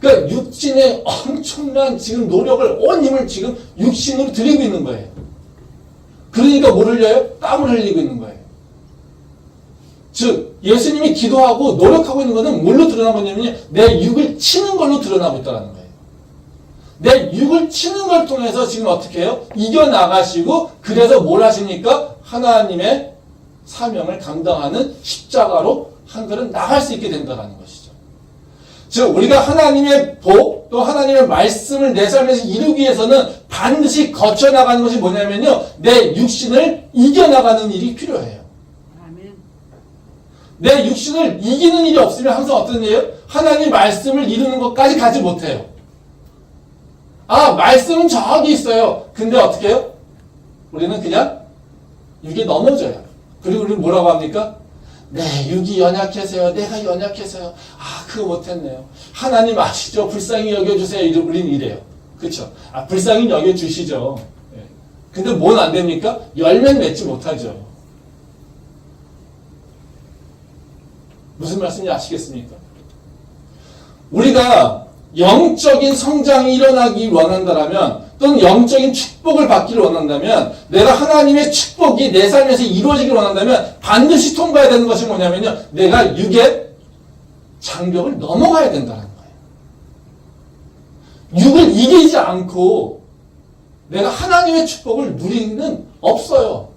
Speaker 1: 그러니까 육신의 엄청난 지금 노력을, 온 힘을 지금 육신으로 들이고 있는 거예요. 그러니까 뭘 흘려요? 땀을 흘리고 있는 거예요. 즉 예수님이 기도하고 노력하고 있는 것은 뭘로 드러나고 있냐면요, 내 육을 치는 걸로 드러나고 있다는 거예요. 내 육을 치는 걸 통해서 지금 어떻게 해요? 이겨나가시고, 그래서 뭘 하십니까? 하나님의 사명을 감당하는 십자가로 한 걸음 나갈 수 있게 된다는 것이죠. 즉 우리가 하나님의 복, 또 하나님의 말씀을 내 삶에서 이루기 위해서는 반드시 거쳐나가는 것이 뭐냐면요, 내 육신을 이겨나가는 일이 필요해요. 내 육신을 이기는 일이 없으면 항상 어떤 일이에요? 하나님의 말씀을 이루는 것까지 가지 못해요. 아, 말씀은 저기 있어요. 근데 어떻게 해요? 우리는 그냥 육에 넘어져요. 그리고 우리는 뭐라고 합니까? 네, 육이 연약해서요. 내가 연약해서요. 아, 그거 못했네요. 하나님 아시죠? 불쌍히 여겨주세요. 우리는 이래요. 그렇죠? 아, 불쌍히 여겨주시죠. 네. 근데 뭔 안 됩니까? 열매는 맺지 못하죠. 무슨 말씀인지 아시겠습니까? 우리가 영적인 성장이 일어나기 원한다면, 또는 영적인 축복을 받기를 원한다면, 내가 하나님의 축복이 내 삶에서 이루어지기를 원한다면 반드시 통과해야 되는 것이 뭐냐면요, 내가 육의 장벽을 넘어가야 된다는 거예요. 육을 이기지 않고 내가 하나님의 축복을 누리는 없어요.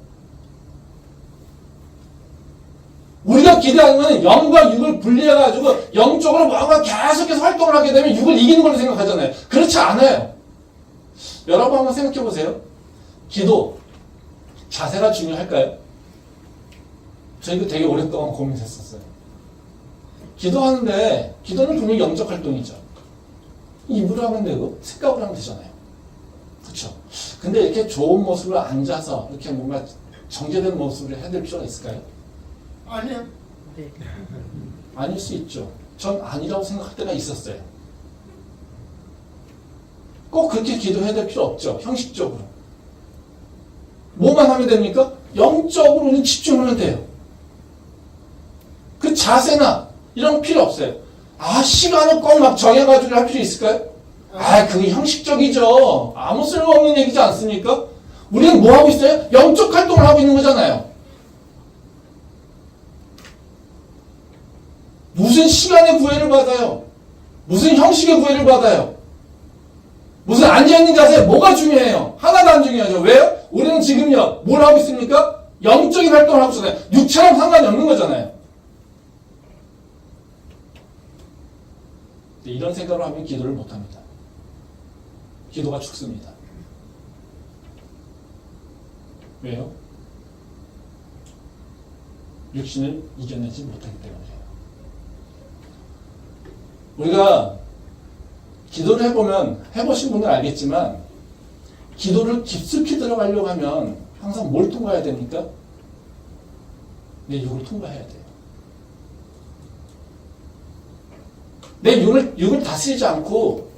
Speaker 1: 우리가 기대하는 건 영과 육을 분리해가지고 영적으로 뭔가 계속해서 활동을 하게 되면 육을 이기는 걸로 생각하잖아요. 그렇지 않아요. 여러분 한번 생각해 보세요. 기도, 자세가 중요할까요? 저희도 되게 오랫동안 고민했었어요. 기도하는데, 기도는 분명히 영적 활동이죠. 입으로 하면 되고 생각으로 하면 되잖아요. 그렇죠? 근데 이렇게 좋은 모습으로 앉아서 이렇게 뭔가 정제된 모습으로 해야 될 필요가 있을까요?
Speaker 3: 아니요.
Speaker 4: 네.
Speaker 1: 아닐 수 있죠. 전 아니라고 생각할 때가 있었어요. 꼭 그렇게 기도해야 될 필요 없죠. 형식적으로. 뭐만 하면 됩니까? 영적으로는 집중하면 돼요. 그 자세나 이런 거 필요 없어요. 아, 시간을 꼭 막 정해가지고 할 필요 있을까요? 아, 그게 형식적이죠. 아무 쓸모없는 얘기지 않습니까? 우리는 뭐 하고 있어요? 영적 활동을 하고 있는 거잖아요. 무슨 시간의 구애를 받아요? 무슨 형식의 구애를 받아요? 무슨 앉아있는 자세 뭐가 중요해요? 하나도 안 중요하죠. 왜요? 우리는 지금요 뭘 하고 있습니까? 영적인 활동을 하고 있잖아요. 육체랑 상관이 없는 거잖아요. 이런 생각을 하면 기도를 못합니다. 기도가 죽습니다. 왜요? 육신을 이겨내지 못하기 때문이에요. 우리가 기도를 해보면, 해보신 분은 알겠지만, 기도를 깊숙이 들어가려고 하면 항상 뭘 통과해야 됩니까? 내 육을 통과해야 돼요. 내 육을 다스리지 않고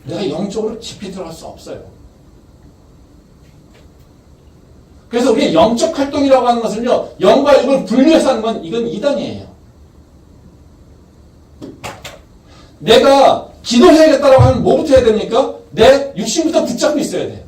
Speaker 1: 내가 영적으로 깊이 들어갈 수 없어요. 그래서 우리 영적 활동이라고 하는 것은요, 영과 육을 분리해서 하는 건 이건 이단이에요. 내가 기도해야겠다라고 하면 뭐부터 해야 됩니까? 내 육신부터 붙잡고 있어야 돼요.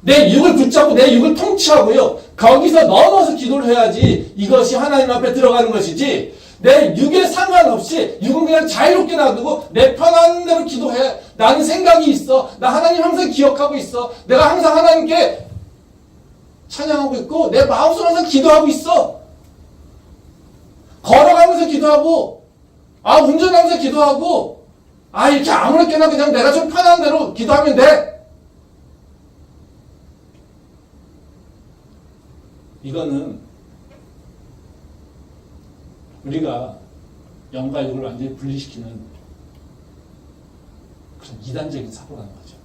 Speaker 1: 내 육을 붙잡고 내 육을 통치하고요. 거기서 넘어서 기도를 해야지 이것이 하나님 앞에 들어가는 것이지, 내 육에 상관없이 육은 그냥 자유롭게 놔두고 내 편한 대로 기도해. 나는 생각이 있어. 나 하나님 항상 기억하고 있어. 내가 항상 하나님께 찬양하고 있고 내 마음속으로 항상 기도하고 있어. 걸어가면서 기도하고, 운전하면서 기도하고, 이렇게 아무렇게나 그냥 내가 좀 편한 대로 기도하면 돼. 이거는 우리가 영과 육을 완전히 분리시키는 그런 이단적인 사고라는 거죠.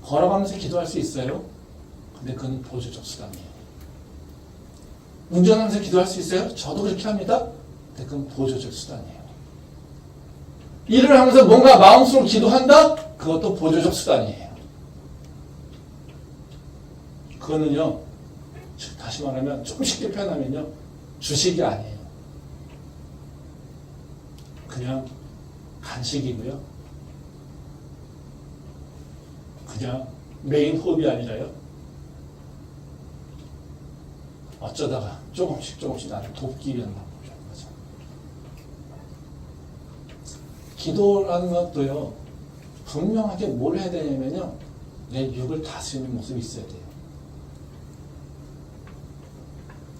Speaker 1: 걸어가면서 기도할 수 있어요. 근데 그건 보조적 수단이에요. 운전하면서 기도할 수 있어요? 저도 그렇게 합니다. 근데 그건 보조적 수단이에요. 일을 하면서 뭔가 마음속으로 기도한다? 그것도 보조적 수단이에요. 그거는요, 다시 말하면 조금 쉽게 표현하면요, 주식이 아니에요. 그냥 간식이고요. 그냥 메인 호흡이 아니라요. 어쩌다가 조금씩 나를 돕기 위한 방법이라는 거죠. 기도라는 것도요, 분명하게 뭘 해야 되냐면요, 내 육을 다스리는 모습이 있어야 돼요.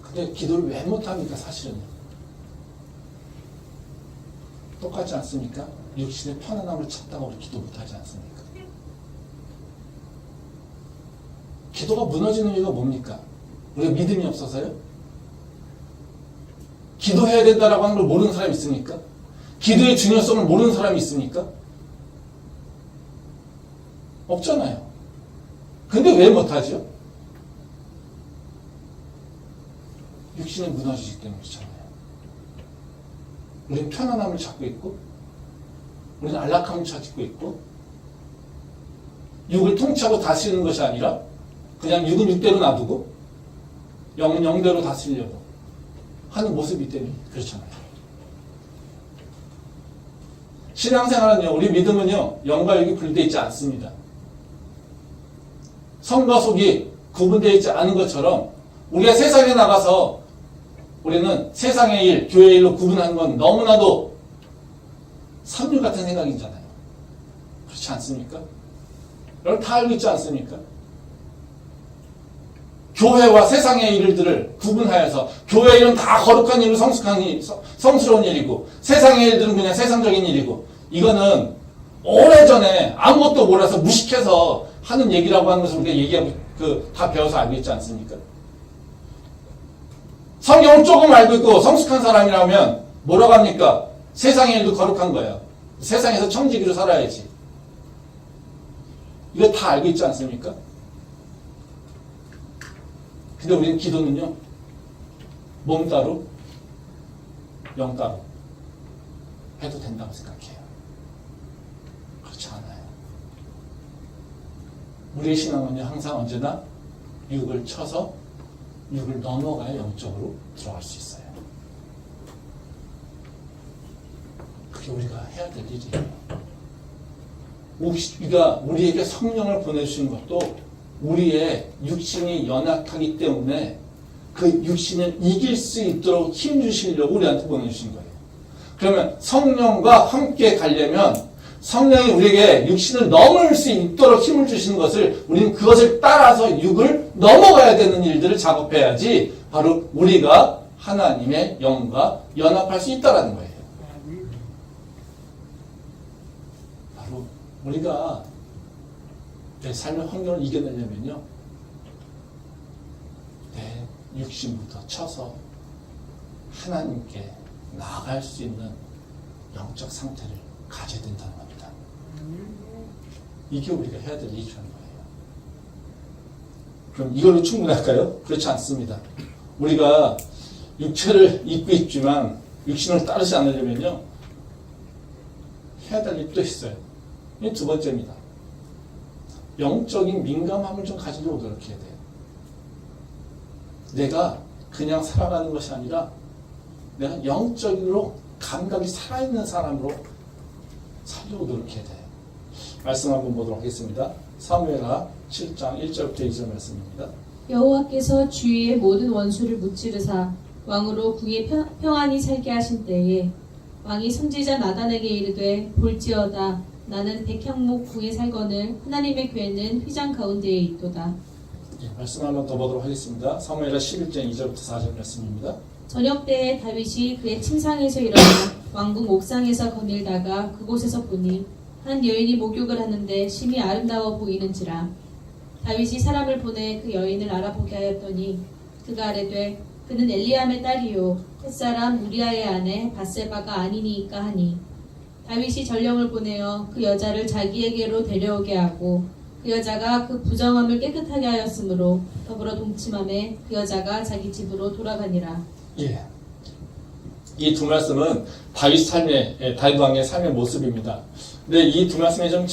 Speaker 1: 근데 기도를 왜 못합니까, 사실은요? 똑같지 않습니까? 육신의 편안함을 찾다가 우리 기도 못하지 않습니까? 기도가 무너지는 이유가 뭡니까? 우리가 믿음이 없어서요? 기도해야 된다라고 하는 걸 모르는 사람이 있습니까? 기도의 중요성을 모르는 사람이 있습니까? 없잖아요. 근데 왜 못하죠? 육신이 무너지기 때문이잖아요. 우리는 편안함을 찾고 있고, 우리는 안락함을 찾고 있고, 육을 통치하고 다스리는 것이 아니라 그냥 육은 육대로 놔두고 영은 영대로 다스리려고 하는 모습이 때문에 그렇잖아요. 신앙생활은요, 우리 믿음은요, 영과 육이 분리되어 있지 않습니다. 성과 속이 구분되어 있지 않은 것처럼 우리가 세상에 나가서 우리는 세상의 일, 교회의 일로 구분하는 건 너무나도 삼류 같은 생각이잖아요. 그렇지 않습니까? 여러분 다 알고 있지 않습니까? 교회와 세상의 일들을 구분하여서 교회의 일은 다 거룩한 일로 성스러운 일이고 세상의 일들은 그냥 세상적인 일이고, 이거는 오래전에 아무것도 몰라서 무식해서 하는 얘기라고 하는 것을 우리가 얘기하고 다 배워서 알고 있지 않습니까? 성경을 조금 알고 있고 성숙한 사람이라면 뭐라고 합니까? 세상의 일도 거룩한 거예요. 세상에서 청지기로 살아야지. 이거 다 알고 있지 않습니까? 근데 우리는 기도는요, 몸 따로 영 따로 해도 된다고 생각해요. 그렇지 않아요. 우리의 신앙은요, 항상 언제나 육을 쳐서 육을 넘어가야 영적으로 들어갈 수 있어요. 그게 우리가 해야 될 일이에요. 우리가 우리에게 성령을 보내주신 것도 우리의 육신이 연약하기 때문에 그 육신을 이길 수 있도록 힘주시려고 우리한테 보내주신 거예요. 그러면 성령과 함께 가려면 성령이 우리에게 육신을 넘을 수 있도록 힘을 주시는 것을, 우리는 그것을 따라서 육을 넘어가야 되는 일들을 작업해야지 바로 우리가 하나님의 영과 연합할 수 있다는 거예요. 우리가 내 삶의 환경을 이겨내려면요, 내 육신부터 쳐서 하나님께 나아갈 수 있는 영적 상태를 가져야 된다는 겁니다. 이게 우리가 해야 될 일이라는 거예요. 그럼 이걸로 충분할까요? 그렇지 않습니다. 우리가 육체를 입고 있지만 육신을 따르지 않으려면요, 해야 될 일도 있어요. 이 두 번째입니다. 영적인 민감함을 좀 가지려고 노력해야 돼요. 내가 그냥 살아가는 것이 아니라 내가 영적으로 감각이 살아있는 사람으로 살려고 노력해야 돼요. 말씀 한번 보도록 하겠습니다. 사무엘하 7장 1절부터 2절 말씀입니다.
Speaker 2: 여호와께서 주위의 모든 원수를 무찌르사 왕으로 궁에 평안히 살게 하신 때에 왕이 선지자 나단에게 이르되 볼지어다 나는 백향목 궁에 살거늘 하나님의 궤는 휘장 가운데에 있도다.
Speaker 1: 예, 말씀 한번 더 보도록 하겠습니다. 사무엘하 11장 2절부터 4절 말씀입니다.
Speaker 2: 저녁 때에 다윗이 그의 침상에서 일어나 왕궁 옥상에서 거닐다가 그곳에서 보니 한 여인이 목욕을 하는데 심히 아름다워 보이는지라. 다윗이 사람을 보내 그 여인을 알아보게 하였더니 그가 아뢰되 그는 엘리암의 딸이요 햇사람 우리아의 아내 바세바가 아니니이까 하니 다윗이 전령을 보내어 그 여자를 자기에게로 데려오게 하고 그 여자가 그 부정함을 깨끗하게 하였으므로 더불어 동침함에 그 여자가 자기 집으로 돌아가니라.
Speaker 1: 예. 이 두 말씀은 다윗 왕의 삶의 모습입니다. 근데 이 두 말씀에 좀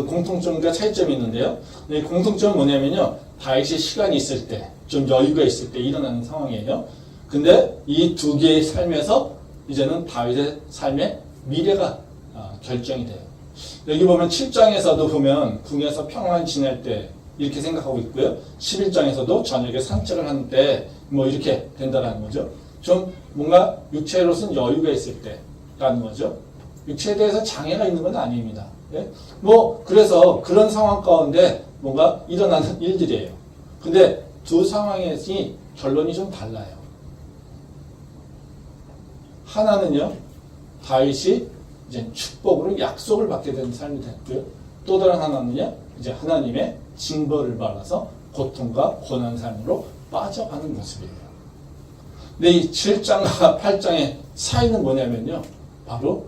Speaker 1: 공통점과 차이점이 있는데요. 이 공통점은 뭐냐면요, 다윗이 시간이 있을 때, 좀 여유가 있을 때 일어나는 상황이에요. 근데 이 두 개의 삶에서 이제는 다윗의 삶의 미래가 결정이 돼요. 여기 보면 7장에서도 보면 궁에서 평안히 지낼 때 이렇게 생각하고 있고요. 11장에서도 저녁에 산책을 하는 때 뭐 이렇게 된다는 거죠. 좀 뭔가 육체로서는 여유가 있을 때라는 거죠. 육체에 대해서 장애가 있는 건 아닙니다. 예? 뭐 그래서 그런 상황 가운데 뭔가 일어나는 일들이에요. 근데 두 상황의 결론이 좀 달라요. 하나는요, 다윗이 이제 축복으로 약속을 받게 되는 삶이 됐고요. 또 다른 하나는요, 이제 하나님의 징벌을 받아서 고통과 고난 삶으로 빠져가는 모습이에요. 근데 이 7장과 8장의 차이는 뭐냐면요, 바로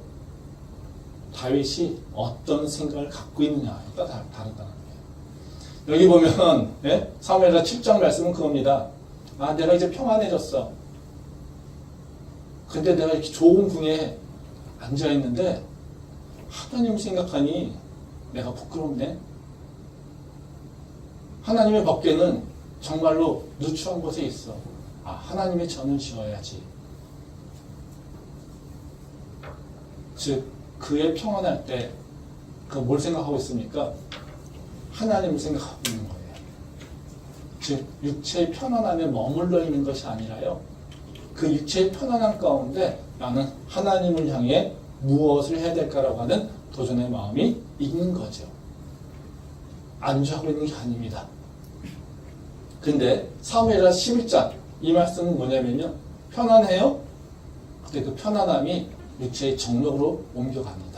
Speaker 1: 다윗이 어떤 생각을 갖고 있느냐에 따라 다르다는 거예요. 여기 보면 사무엘하 7장 말씀은 그겁니다. 아, 내가 이제 평안해졌어. 근데 내가 이렇게 좋은 궁에 앉아있는데 하나님 생각하니 내가 부끄럽네. 하나님의 법궤는 정말로 누추한 곳에 있어. 아, 하나님의 전을 지어야지. 즉 그의 평안할 때 그 뭘 생각하고 있습니까? 하나님을 생각하고 있는 거예요. 즉 육체의 편안함에 머물러 있는 것이 아니라요, 그 육체의 편안함 가운데 나는 하나님을 향해 무엇을 해야 될까라고 하는 도전의 마음이 있는 거죠. 안주하고 있는 게 아닙니다. 근데 사무엘하 11장 이 말씀은 뭐냐면요, 편안해요? 근데 그 편안함이 육체의 정력으로 옮겨갑니다.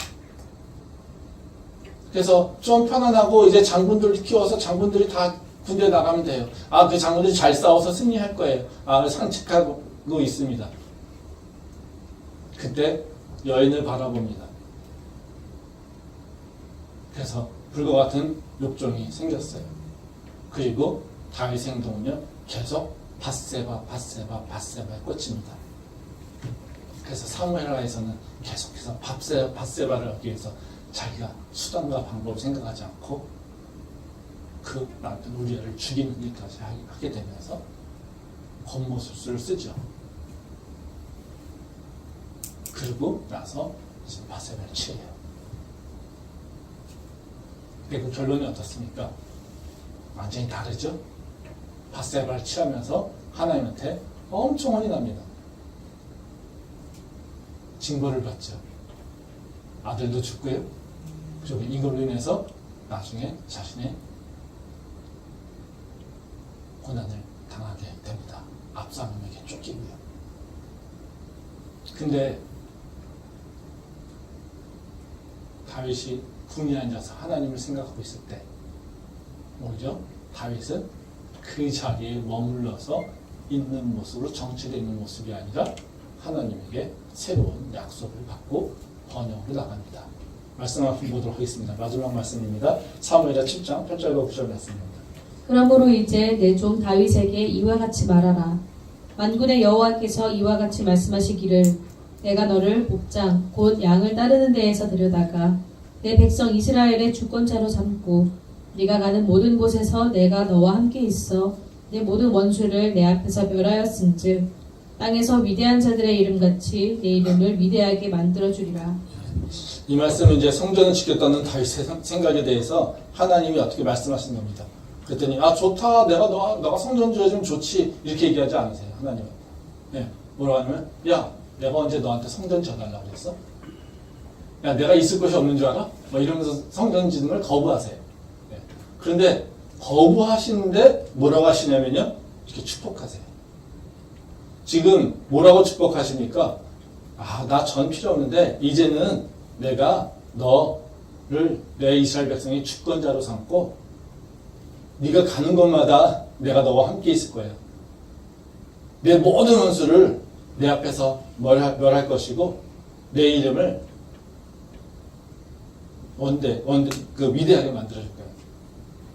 Speaker 1: 그래서 좀 편안하고 이제 장군들을 키워서 장군들이 다 군대에 나가면 돼요. 아, 그 장군들이 잘 싸워서 승리할 거예요. 아, 산책하고 있습니다. 그때 여인을 바라봅니다. 그래서 불과 같은 욕정이 생겼어요. 그리고 다윗의 행동은요, 계속 바세바에 꽂힙니다. 그래서 사무엘하에서는 계속해서 바세바를 얻기 위해서 자기가 수단과 방법을 생각하지 않고 그 남편 우리아를 죽이는 일까지 하게 되면서 권모술수를 쓰죠. 그리고 나서 이제 바세바를 취해요. 근데 그 결론이 어떻습니까? 완전히 다르죠? 바세바를 취하면서 하나님한테 엄청 혼이 납니다. 징벌을 받죠. 아들도 죽고요. 그리고 이걸로 인해서 나중에 자신의 고난을 당하게 됩니다. 압살롬에게 쫓기고요. 근데 다윗이 궁에 앉아서 하나님을 생각하고 있을 때 뭐죠? 다윗은 그 자리에 머물러서 있는 모습으로 정체되어 있는 모습이 아니라 하나님에게 새로운 약속을 받고 번영으로 나갑니다. 말씀 한번 보도록 하겠습니다. 마지막 말씀입니다. 사무엘하 7장 8절과 9절 말씀입니다.
Speaker 2: 그러므로 이제 내 종 다윗에게 이와 같이 말하라. 만군의 여호와께서 이와 같이 말씀하시기를 내가 너를 목장 곧 양을 따르는 데에서 데려다가 내 백성 이스라엘의 주권자로 삼고 네가 가는 모든 곳에서 내가 너와 함께 있어 내 모든 원수를 내 앞에서 멸하였은즉 땅에서 위대한 자들의 이름같이 내 이름을 위대하게 만들어주리라.
Speaker 1: 이 말씀은 이제 성전을 지켰다는 다윗의 생각에 대해서 하나님이 어떻게 말씀하시는 겁니다. 그랬더니 좋다, 너가 성전 지어주면 좋지, 이렇게 얘기하지 않으세요. 하나님은. 네, 뭐라고 하냐면 내가 언제 너한테 성전 지어달라고 그랬어? 내가 있을 곳이 없는 줄 알아? 이러면서 성전 짓는 걸 거부하세요. 네. 그런데 거부하시는데 뭐라고 하시냐면요, 이렇게 축복하세요. 지금 뭐라고 축복하십니까? 나 전 필요 없는데 이제는 내가 너를 내 이스라엘 백성의 주권자로 삼고 네가 가는 곳마다 내가 너와 함께 있을 거예요. 내 모든 원수를 내 앞에서 멸할 것이고 내 이름을 위대하게 만들어줄 거예요.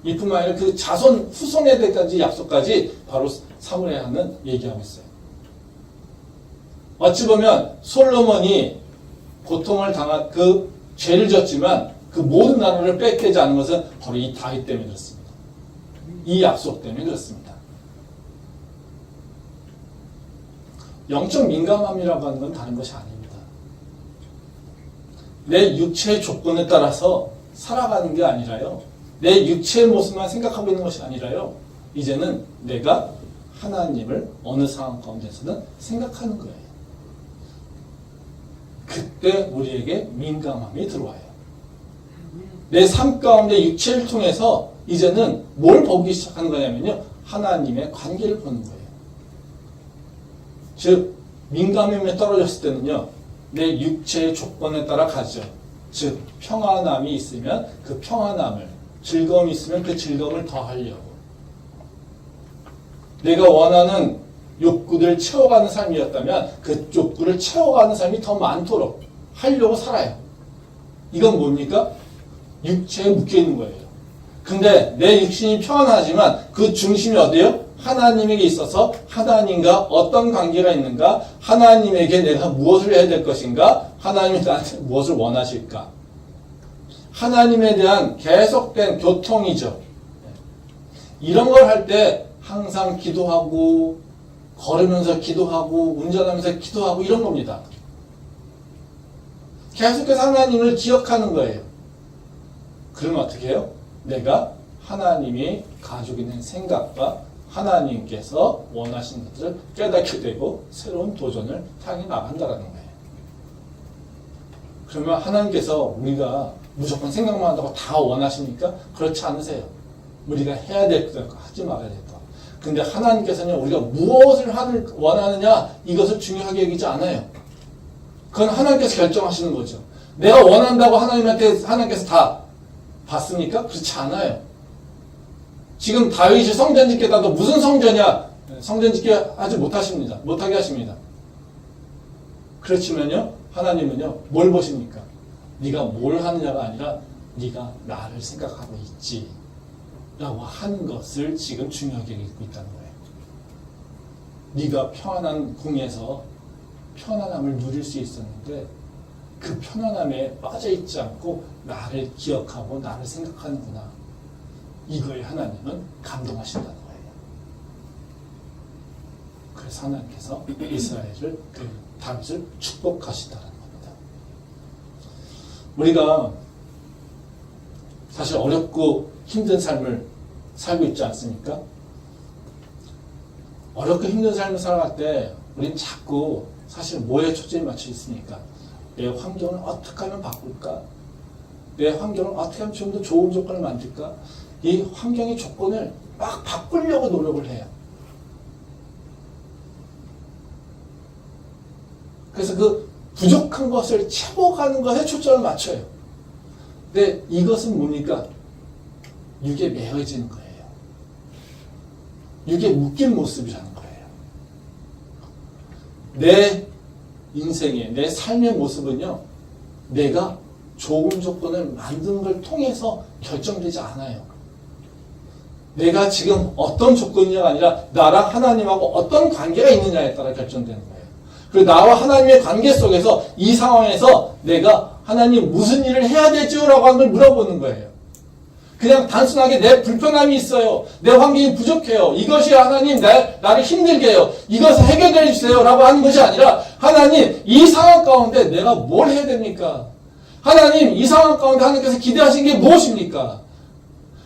Speaker 1: 이뿐만 아니라 그 자손 후손에 대까지 약속까지 바로 사무엘하는 얘기하고 있어요. 어찌 보면 솔로몬이 고통을 당한 그 죄를 졌지만 그 모든 나라를 뺏기지 않은 것은 바로 이 다윗 때문에 그렇습니다. 이 약속 때문에 그렇습니다. 영적 민감함이라고 하는 건 다른 것이 아닙니다. 내 육체의 조건에 따라서 살아가는 게 아니라요. 내 육체의 모습만 생각하고 있는 것이 아니라요. 이제는 내가 하나님을 어느 상황 가운데서는 생각하는 거예요. 그때 우리에게 민감함이 들어와요. 내 삶 가운데 육체를 통해서 이제는 뭘 보기 시작하는 거냐면요. 하나님의 관계를 보는 거예요. 즉 민감함에 떨어졌을 때는요. 내 육체의 조건에 따라 가죠. 즉 평안함이 있으면 그 평안함을, 즐거움이 있으면 그 즐거움을 더하려고, 내가 원하는 욕구를 채워가는 삶이었다면 그 욕구를 채워가는 삶이 더 많도록 하려고 살아요. 이건 뭡니까? 육체에 묶여있는 거예요. 근데 내 육신이 평안하지만 그 중심이 어디예요? 하나님에게 있어서 하나님과 어떤 관계가 있는가? 하나님에게 내가 무엇을 해야 될 것인가? 하나님이 나한테 무엇을 원하실까? 하나님에 대한 계속된 교통이죠. 이런 걸 할 때 항상 기도하고 걸으면서 기도하고 운전하면서 기도하고 이런 겁니다. 계속해서 하나님을 기억하는 거예요. 그러면 어떻게 해요? 내가 하나님이 가지고 있는 생각과 하나님께서 원하시는 것들을 깨닫게 되고 새로운 도전을 향해 나간다는 거예요. 그러면 하나님께서 우리가 무조건 생각만 한다고 다 원하십니까? 그렇지 않으세요. 우리가 해야 될 것, 하지 말아야 될 것. 근데 하나님께서는 우리가 무엇을 원하느냐 이것을 중요하게 여기지 않아요. 그건 하나님께서 결정하시는 거죠. 내가 원한다고 하나님께서 다 받습니까? 그렇지 않아요. 지금 다윗이 성전 짓겠다도 무슨 성전이야? 성전 짓게 하지 못하십니다. 못하게 하십니다. 그렇지만요, 하나님은요, 뭘 보십니까? 네가 뭘 하느냐가 아니라 네가 나를 생각하고 있지 라고 하는 것을 지금 중요하게 읽고 있다는 거예요. 네가 평안한 궁에서 편안함을 누릴 수 있었는데 그 편안함에 빠져있지 않고 나를 기억하고 나를 생각하는구나. 이거에 하나님은 감동하신다는 거예요. 그래서 하나님께서 이스라엘을, 다윗을 축복하신다는 겁니다. 우리가 사실 어렵고 힘든 삶을 살고 있지 않습니까? 어렵고 힘든 삶을 살아갈 때 우리는 자꾸 사실 뭐에 초점이 맞춰 있습니까? 내 환경을 어떻게 하면 바꿀까? 내 환경을 어떻게 하면 좀 더 좋은 조건을 만들까? 이 환경의 조건을 막 바꾸려고 노력을 해요. 그래서 그 부족한 것을 채워가는 것에 초점을 맞춰요. 근데 이것은 뭡니까? 육에 매여지는 거예요. 육에 묶인 모습이라는 거예요. 내 인생의, 내 삶의 모습은요, 내가 좋은 조건을 만드는 걸 통해서 결정되지 않아요. 내가 지금 어떤 조건이냐가 아니라 나랑 하나님하고 어떤 관계가 있느냐에 따라 결정되는 거예요. 그리고 나와 하나님의 관계 속에서 이 상황에서 내가 하나님 무슨 일을 해야 되죠? 라고 하는 걸 물어보는 거예요. 그냥 단순하게 내 불편함이 있어요. 내 환경이 부족해요. 이것이 하나님 나를 힘들게 해요. 이것을 해결해 주세요. 라고 하는 것이 아니라 하나님 이 상황 가운데 내가 뭘 해야 됩니까? 하나님 이 상황 가운데 하나님께서 기대하신 게 무엇입니까?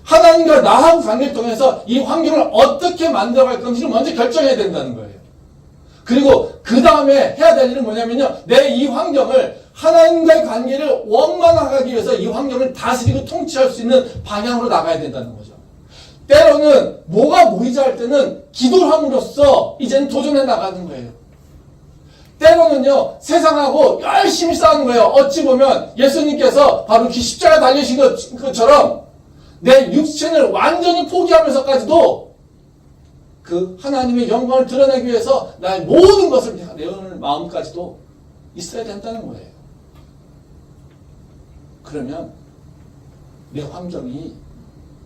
Speaker 1: 하나님과 나하고 관계를 통해서 이 환경을 어떻게 만들어갈 건지를 먼저 결정해야 된다는 거예요. 그리고 그 다음에 해야 될 일은 뭐냐면요. 내 이 환경을 하나님과의 관계를 원만하게 위해서 이 환경을 다스리고 통치할 수 있는 방향으로 나가야 된다는 거죠. 때로는 뭐가 보이지 할 때는 기도를 함으로써 이제는 도전해 나가는 거예요. 때로는요, 세상하고 열심히 싸우는 거예요. 어찌 보면 예수님께서 바로 그 십자가 달리신 것처럼 내 육신을 완전히 포기하면서까지도 그 하나님의 영광을 드러내기 위해서 나의 모든 것을 내어놓을 마음까지도 있어야 된다는 거예요. 그러면 내 환경이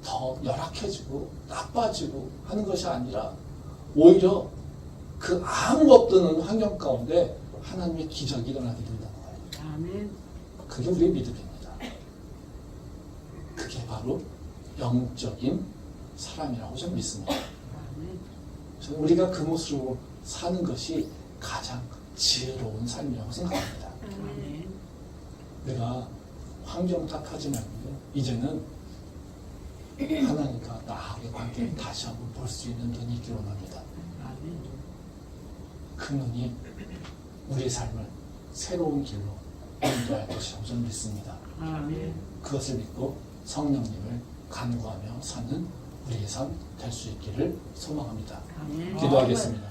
Speaker 1: 더 열악해지고 나빠지고 하는 것이 아니라 오히려 그 아무것도 없는 환경 가운데 하나님의 기적이 일어나게 된다는 거예요.
Speaker 3: 아멘.
Speaker 1: 그게 우리의 믿음입니다. 그게 바로 영적인 사람이라고 저는 믿습니다. 저는 우리가 그 모습으로 사는 것이 가장 지혜로운 삶이라고 생각합니다.
Speaker 3: 아멘.
Speaker 1: 내가 환경 탓하지 말고 이제는 하나님과 나하고의 관계를 다시 한번 볼 수 있는 눈이 있기를 원합니다.
Speaker 3: 아멘.
Speaker 1: 그 눈이 우리의 삶을 새로운 길로 인도할 것이라고 저는 믿습니다.
Speaker 3: 아멘.
Speaker 1: 그것을 믿고 성령님을 간구하며 사는 우리의 삶 될 수 있기를 소망합니다.
Speaker 3: 아멘.
Speaker 1: 기도하겠습니다.